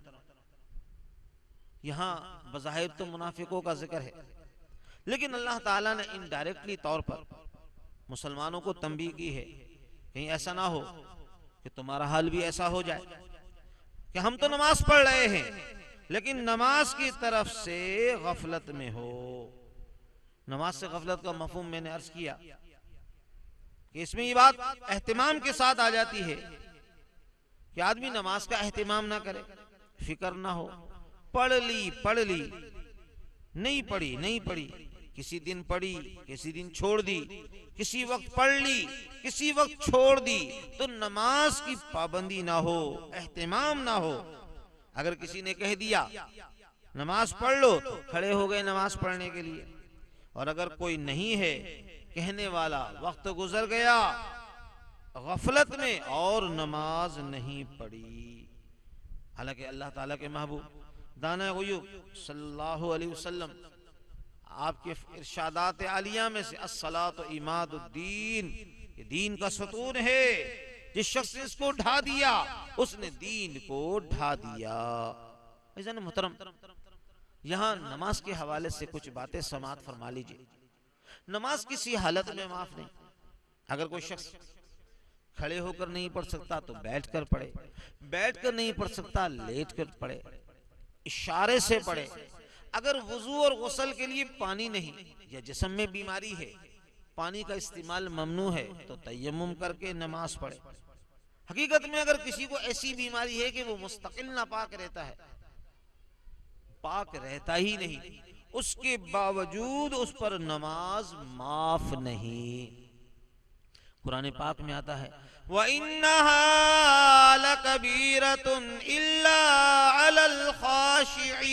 یہاں بظاہر تو منافقوں کا ذکر ہے، لیکن اللہ تعالیٰ نے انڈائریکٹلی طور پر مسلمانوں کو تنبیہ کی ہے، کہیں ایسا نہ ہو کہ تمہارا حال بھی ایسا ہو جائے کہ ہم تو نماز پڑھ رہے ہیں لیکن نماز کی طرف سے غفلت میں ہو۔ نماز سے غفلت کا مفہوم میں نے عرض کیا کہ اس میں یہ بات اہتمام کے ساتھ آ جاتی ہے کہ آدمی نماز کا اہتمام نہ کرے، فکر نہ ہو، پڑھ لی نہیں پڑھی، کسی دن پڑھی کسی دن چھوڑ دی، کسی وقت پڑھ لی کسی وقت چھوڑ دی، تو نماز کی پابندی نہ ہو، اہتمام نہ ہو۔ اگر کسی نے کہہ دیا نماز پڑھ لو تو کھڑے ہو گئے نماز پڑھنے کے لیے، اور اگر کوئی نہیں ہے کہنے والا، وقت گزر گیا غفلت میں اور نماز نہیں پڑھی۔ حالانکہ اللہ تعالیٰ کے محبوب دانا غیوب صلی اللہ علیہ وسلم آپ کے ارشادات عالیہ میں سے الصلاۃ عماد الدین، یہ دین کا ستون ہے، جس شخص نے اس کو ڈھا دیا اس نے دین کو ڈھا دیا۔ عزیزان محترم، یہاں نماز کے حوالے سے کچھ باتیں سماعت فرما لیجئے۔ نماز کسی حالت میں معاف نہیں۔ اگر کوئی شخص کھڑے ہو کر نہیں پڑھ سکتا تو بیٹھ کر پڑھے، بیٹھ کر نہیں پڑھ سکتا لیٹ کر پڑھے، اشارے سے پڑھے۔ اگر وضو اور غسل کے لیے پانی نہیں یا جسم میں بیماری ہے، پانی کا استعمال ممنوع ہے، تو تیمم کر کے نماز پڑھے۔ حقیقت میں اگر کسی کو ایسی بیماری ہے کہ وہ مستقل ناپاک رہتا ہے، پاک رہتا ہی نہیں، اس کے باوجود اس پر نماز معاف نہیں۔ قرآن پاک میں آتا ہے وَإِنَّهَا لَكَبِيرَةٌ إِلَّا عَلَى الْخَاشِعِينَ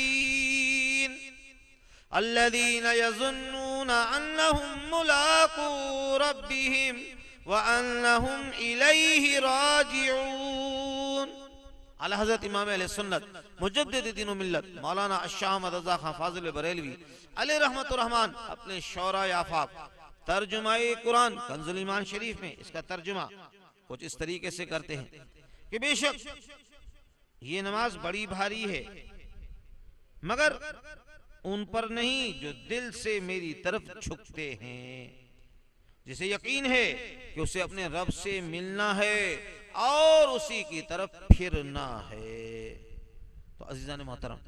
الَّذِينَ يَظُنُّونَ أَنَّهُمْ مُلَاقُو رَبِّهِمْ وَأَنَّهُمْ إِلَيْهِ رَاجِعُونَ۔ اعلیٰ حضرت امام اہل سنت مجدد دین و ملت مولانا الشاہ احمد رضا خان فاضل بریلوی علیہ رحمت الرحمن اپنے شعراء آفاق ترجمہ قرآن کنز الایمان شریف میں اس کا ترجمہ کچھ اس طریقے سے کرتے ہیں کہ بے شک یہ نماز بڑی بھاری ہے، مگر ان پر نہیں جو دل سے میری طرف جھکتے ہیں، جسے یقین ہے کہ اسے اپنے رب سے ملنا ہے اور اسی کی طرف پھرنا ہے۔ تو عزیزان محترم،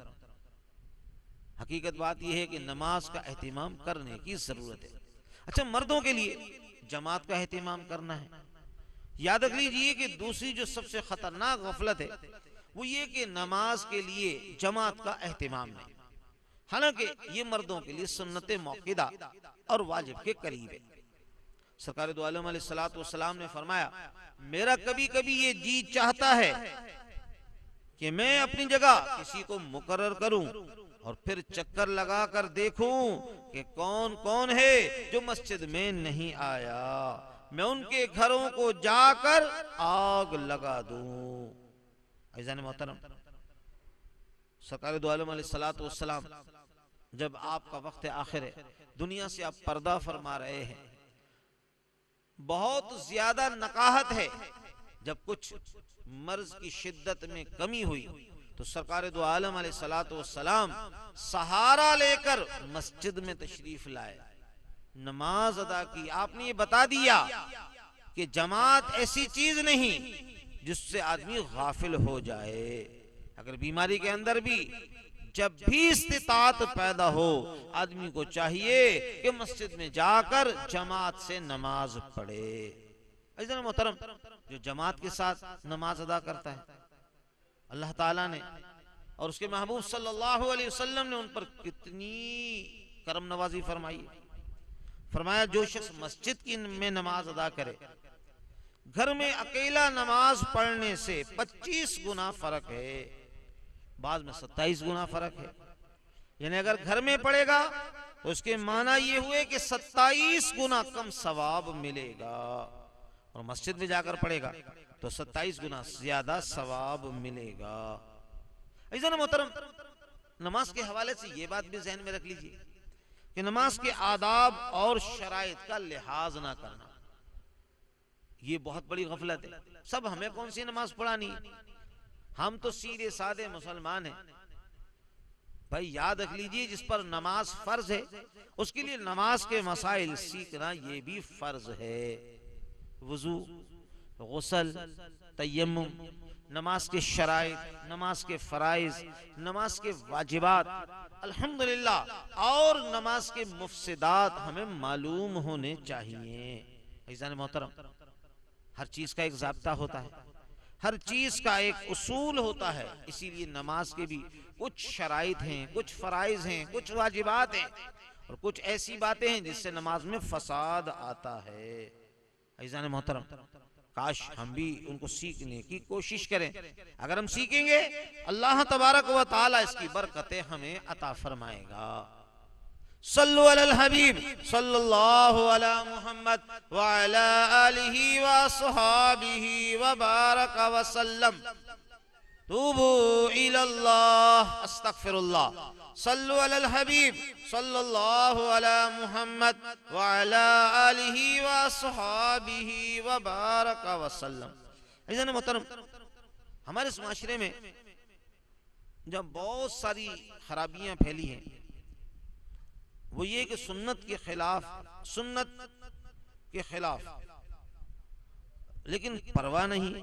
حقیقت بات یہ ہے کہ نماز کا اہتمام کرنے کی ضرورت ہے۔ اچھا، مردوں کے لیے جماعت کا اہتمام کرنا ہے۔ یاد رکھ لیجئے کہ دوسری جو سب سے خطرناک غفلت ہے وہ یہ کہ نماز کے لیے جماعت کا اہتمام نہیں، حالانکہ یہ مردوں کے لیے سنت موقدہ اور واجب کے قریب ہے۔ سرکار دو عالم علیہ السلام نے فرمایا میرا کبھی کبھی یہ جی چاہتا ہے کہ میں اپنی جگہ کسی کو مقرر کروں اور پھر چکر لگا کر دیکھوں کہ کون کون ہے جو مسجد میں نہیں آیا، میں ان کے گھروں کو جا کر آگ لگا دوں۔ عزیزان محترم، سرکار دو عالم علیہ السلام جب آپ کا وقت آخر ہے، دنیا سے آپ پردہ فرما رہے ہیں، بہت زیادہ نقاہت ہے، جب کچھ مرض کی شدت میں کمی ہوئی تو سرکار دو عالم علیہ السلام سہارا لے کر مسجد میں تشریف لائے، نماز ادا کی۔ آپ نے یہ بتا دیا کہ جماعت ایسی چیز نہیں جس سے آدمی غافل ہو جائے۔ اگر بیماری کے اندر بھی جب بھی استطاعت پیدا ہو، آدمی کو چاہیے کہ مسجد میں جا کر جماعت سے نماز پڑھے۔ عزیزان محترم، جو جماعت کے ساتھ نماز ادا کرتا ہے، اللہ تعالیٰ نے اور اس کے محبوب صلی اللہ علیہ وسلم نے ان پر کتنی کرم نوازی فرمائی۔ فرمایا جو شخص مسجد کی میں نماز ادا کرے، گھر میں اکیلا نماز پڑھنے سے 25 گنا فرق ہے، بعض میں 27 گنا فرق ہے۔ یعنی اگر گھر میں پڑھے گا تو اس کے معنی یہ ہوئے کہ 27 گنا کم ثواب ملے گا، اور مسجد میں جا کر پڑھے گا تو 27 گنا زیادہ ثواب ملے گا۔ عزیزان محترم، نماز کے حوالے سے یہ بات بھی ذہن میں رکھ لیجئے کہ نماز کے آداب اور شرائط کا لحاظ نہ کرنا یہ بہت بڑی غفلت ہے۔ سب ہمیں کون سی نماز پڑھانی ہے، ہم تو سیدھے سادے مسلمان ہیں۔ بھائی یاد رکھ لیجئے جس پر نماز فرض ہے اس کے لیے نماز کے مسائل سیکھنا یہ بھی فرض ہے۔ وضو، غسل، تیمم، نماز کے شرائط، نماز کے فرائض، نماز کے واجبات الحمدللہ اور نماز کے مفسدات ہمیں معلوم ہونے چاہیے۔ عزیزان محترم، ہر چیز کا ایک ضابطہ ہوتا ہے، ہر چیز کا ایک اصول ہوتا ہے، اسی لیے نماز کے بھی کچھ شرائط ہیں، کچھ فرائض ہیں، کچھ واجبات ہیں اور کچھ ایسی باتیں ہیں جس سے نماز میں فساد آتا ہے۔ عزیزان محترم، کاش ہم بھی ان کو سیکھنے کی کوشش کریں۔ اگر ہم سیکھیں گے اللہ تبارک و تعالی اس کی برکتیں ہمیں عطا فرمائے گا۔ صلو علی الحبیب صلی اللہ علی محمد وعلی آلہ وصحابہ وبارک وسلم۔ توبوا الی اللہ، استغفر اللہ۔ صلو علی الحبیب صلی اللہ علی محمد وعلی آلہ وصحابہ وبارک وسلم۔ عزیزان محترم، ہمارے اس معاشرے میں جب بہت ساری خرابیاں پھیلی ہیں، وہ یہ کہ سنت کے خلاف لیکن پرواہ نہیں۔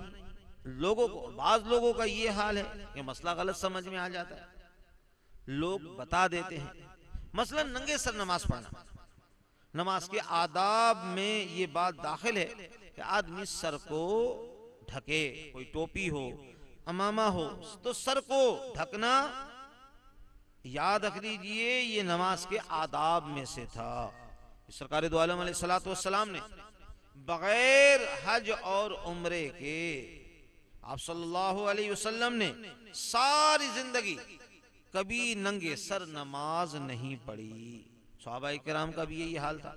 بعض لوگوں کا یہ حال ہے کہ مسئلہ غلط سمجھ میں آ جاتا ہے، لوگ بتا دیتے ہیں۔ مثلا ننگے سر نماز پڑھنا، نماز کے آداب میں یہ بات داخل ہے کہ آدمی سر کو ڈھکے، کوئی ٹوپی ہو، امامہ ہو تو سر کو ڈھکنا، یاد رکھ لیجئے یہ نماز کے آداب میں سے تھا۔ سرکار دو عالم علیہ السلام نے بغیر حج اور عمرے کے آپ صلی اللہ علیہ وسلم نے ساری زندگی کبھی ننگے سر نماز نہیں پڑھی۔ صحابہ کرام کا بھی یہی حال تھا،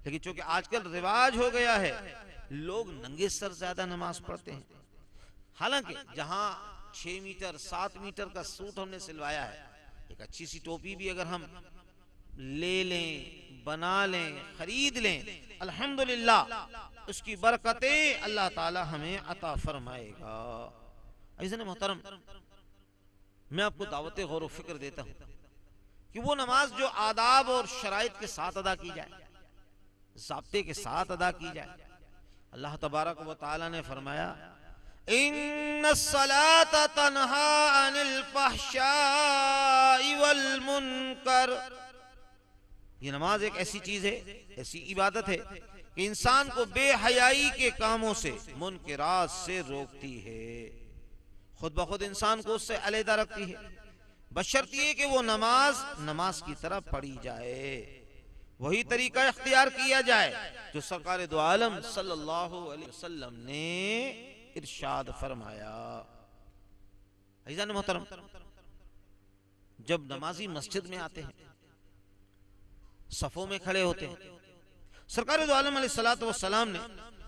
لیکن چونکہ آج کل رواج ہو گیا ہے، لوگ ننگے سر زیادہ نماز پڑھتے ہیں۔ حالانکہ جہاں 6 میٹر 7 میٹر کا سوٹ ہم نے سلوایا ہے، ایک اچھی سی ٹوپی بھی اگر ہم لے لیں، بنا لیں، خرید لیں، الحمدللہ اس کی برکتیں اللہ تعالی ہمیں عطا فرمائے گا۔ عزیزان محترم، میں آپ کو دعوت غور و فکر دیتا ہوں کہ وہ نماز جو آداب اور شرائط کے ساتھ ادا کی جائے، ضابطے کے ساتھ ادا کی جائے۔ اللہ تبارک و تعالی نے فرمایا ان الصلاة تنہا عن الفحشاء والمنکر، یہ نماز ایک ایسی چیز ہے، ایسی عبادت ہے کہ انسان کو بے حیائی کے کاموں سے، منکرات سے روکتی ہے، خود بخود انسان کو اس سے علیحدہ رکھتی ہے، بشرط یہ کہ وہ نماز کی طرح پڑھی جائے، وہی طریقہ اختیار کیا جائے جو سرکار دو عالم صلی اللہ علیہ وسلم نے ارشاد فرمایا۔ عزیزان محترم، جب نمازی مسجد میں آتے ہیں، صفوں میں کھڑے ہوتے ہیں، سرکار دو عالم علیہ السلام نے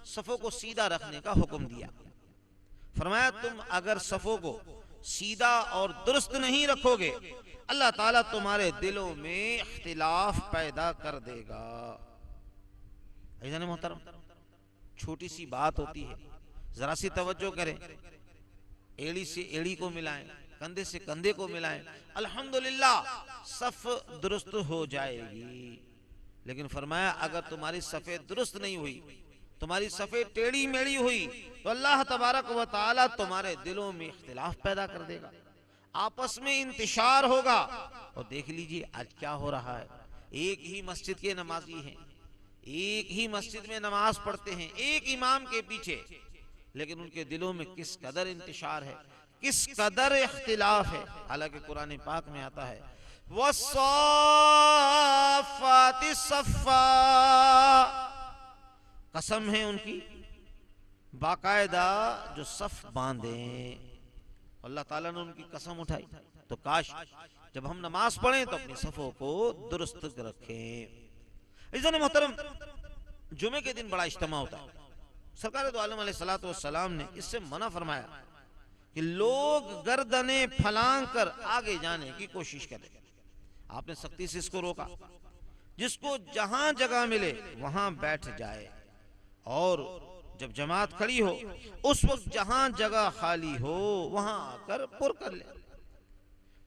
صفوں کو سیدھا رکھنے کا حکم دیا۔ فرمایا تم اگر صفوں کو سیدھا اور درست نہیں رکھو گے، اللہ تعالیٰ تمہارے دلوں میں اختلاف پیدا کر دے گا۔ عزیزان محترم، چھوٹی سی بات ہوتی ہے، ذرا سی توجہ کریں، ایڑی سے ایڑی کو ملائیں، کندھے سے کندھے کو ملائیں، الحمدللہ صف درست ہو جائے گی۔ لیکن فرمایا اگر تمہاری صفیں درست نہیں ہوئی، تمہاری صفیں ٹیڑھی میڑھی ہوئی، تو اللہ تبارک و تعالی تمہارے دلوں میں اختلاف پیدا کر دے گا، آپس میں انتشار ہوگا۔ اور دیکھ لیجئے آج کیا ہو رہا ہے، ایک ہی مسجد کے نمازی ہیں، ایک ہی مسجد میں نماز پڑھتے ہیں، ایک امام کے پیچھے، لیکن ان کے دلوں میں کس قدر انتشار ہے، کس قدر اختلاف ہے۔ حالانکہ قرآن پاک میں آتا ہے وَالصَّافَّاتِ صَفًّا، قسم ہے ان کی باقاعدہ جو صف باندھیں۔ اللہ تعالیٰ نے ان کی قسم اٹھائی، تو کاش جب ہم نماز پڑھیں تو اپنی صفوں کو درست رکھیں۔ عزیزان محترم، جمعے کے دن بڑا اجتماع ہوتا ہے، سرکار دو عالم علیہ السلام نے اس سے منع فرمایا کہ لوگ گردنیں پھلانگ کر آگے جانے کی کوشش کریں۔ آپ نے سختی سے اس کو روکا، جس کو جہاں جگہ ملے وہاں بیٹھ جائے، اور جب جماعت کھڑی ہو اس وقت جہاں جگہ خالی ہو وہاں آ کر پر کر لے۔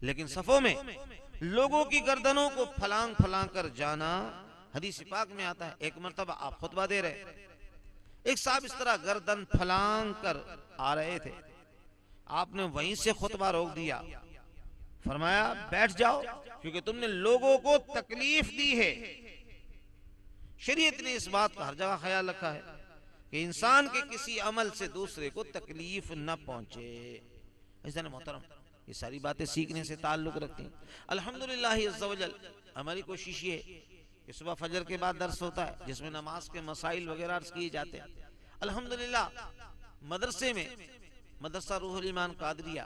لیکن صفوں میں لوگوں کی گردنوں کو پھلانگ پھلانگ کر جانا، حدیث پاک میں آتا ہے ایک مرتبہ آپ خطبہ دے رہے، ایک صاحب اس طرح گردن پھلانگ کر آ رہے تھے، آپ نے وہیں سے خطبہ روک دیا، فرمایا بیٹھ جاؤ کیونکہ تم نے لوگوں کو تکلیف دی ہے۔ شریعت نے اس بات کا ہر جگہ خیال رکھا ہے کہ انسان کے کسی عمل سے دوسرے کو تکلیف نہ پہنچے۔ عزیزان محترم، یہ ساری باتیں سیکھنے سے تعلق رکھتی ہیں۔ الحمدللہ عز و جل ہماری کوشش یہ ہے کہ صبح فجر کے بعد درس ہوتا ہے جس میں نماز کے مسائل وغیرہ عرض کیے جاتے ہیں۔ الحمدللہ مدرسے میں مدرسہ روح الایمان قادریہ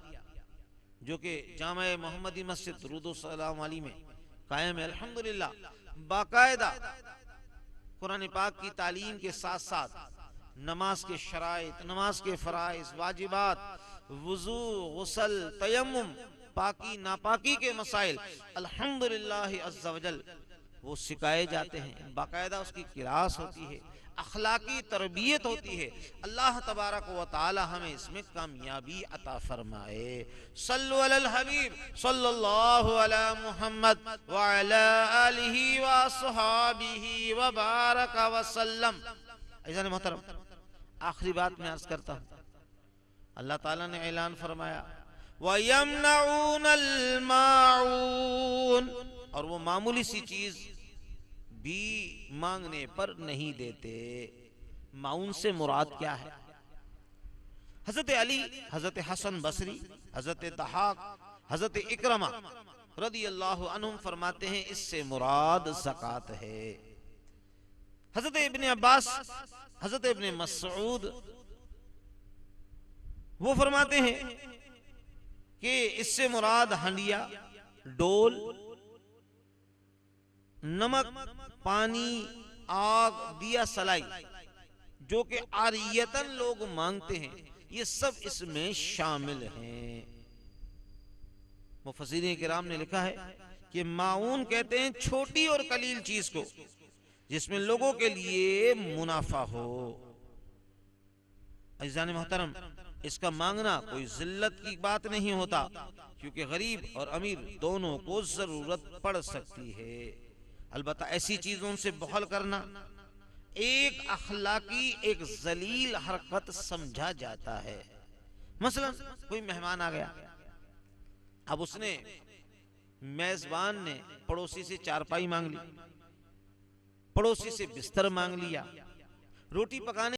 جو کہ جامع محمدی مسجد درود و سلام علی میں قائم ہے، الحمدللہ باقاعدہ قرآن پاک کی تعلیم کے ساتھ ساتھ نماز کے شرائط، نماز کے فرائض، واجبات، وضو، غسل، تیمم، پاکی ناپاکی کے مسائل الحمدللہ عز و جل وہ سکھائے جاتے ہیں، باقاعدہ اس کی کلاس ہوتی ہے، اخلاقی تربیت ہوتی ہے. اللہ تبارک و تعالی ہمیں اس میں کامیابی عطا فرمائے. صلو علی الحبیب صلی اللہ علی محمد وعلی آلہ واصحابہ وبارک وسلم. عزیزان محترم، آخری بات میں عرض کرتا ہوں. اللہ تعالیٰ نے اعلان فرمایا وَيَمْنَعُونَ الْمَاعُونَ، اور وہ معمولی سی چیز بھی مانگنے پر نہیں دیتے. معون سے مراد کیا ہے؟ حضرت علی، حضرت حسن بصری، حضرت ضحاک، حضرت اکرمہ رضی اللہ عنہم فرماتے ہیں اس سے مراد زکوٰۃ ہے. حضرت ابن عباس، حضرت ابن مسعود وہ فرماتے ہیں کہ اس سے مراد ہنڈیا، ڈول، نمک، پانی، آگ، دیا سلائی، جو کہ عاریتاً لوگ مانگتے ہیں، یہ سب اس میں شامل ہیں. مفسرین کرام نے لکھا ہے کہ معون کہتے ہیں چھوٹی اور قلیل چیز کو جس میں لوگوں کے لیے منافع ہو. عزیزان محترم، اس کا مانگنا کوئی ذلت کی بات نہیں ہوتا، کیونکہ غریب اور امیر دونوں کو ضرورت پڑ سکتی ہے. البتہ ایسی چیزوں سے بخل کرنا ایک اخلاقی، ایک ذلیل حرکت سمجھا جاتا ہے. مثلا کوئی مہمان آ گیا، اب اس نے، میزبان نے پڑوسی سے چارپائی مانگ لی، پڑوسی سے بستر مانگ لیا، روٹی پکانے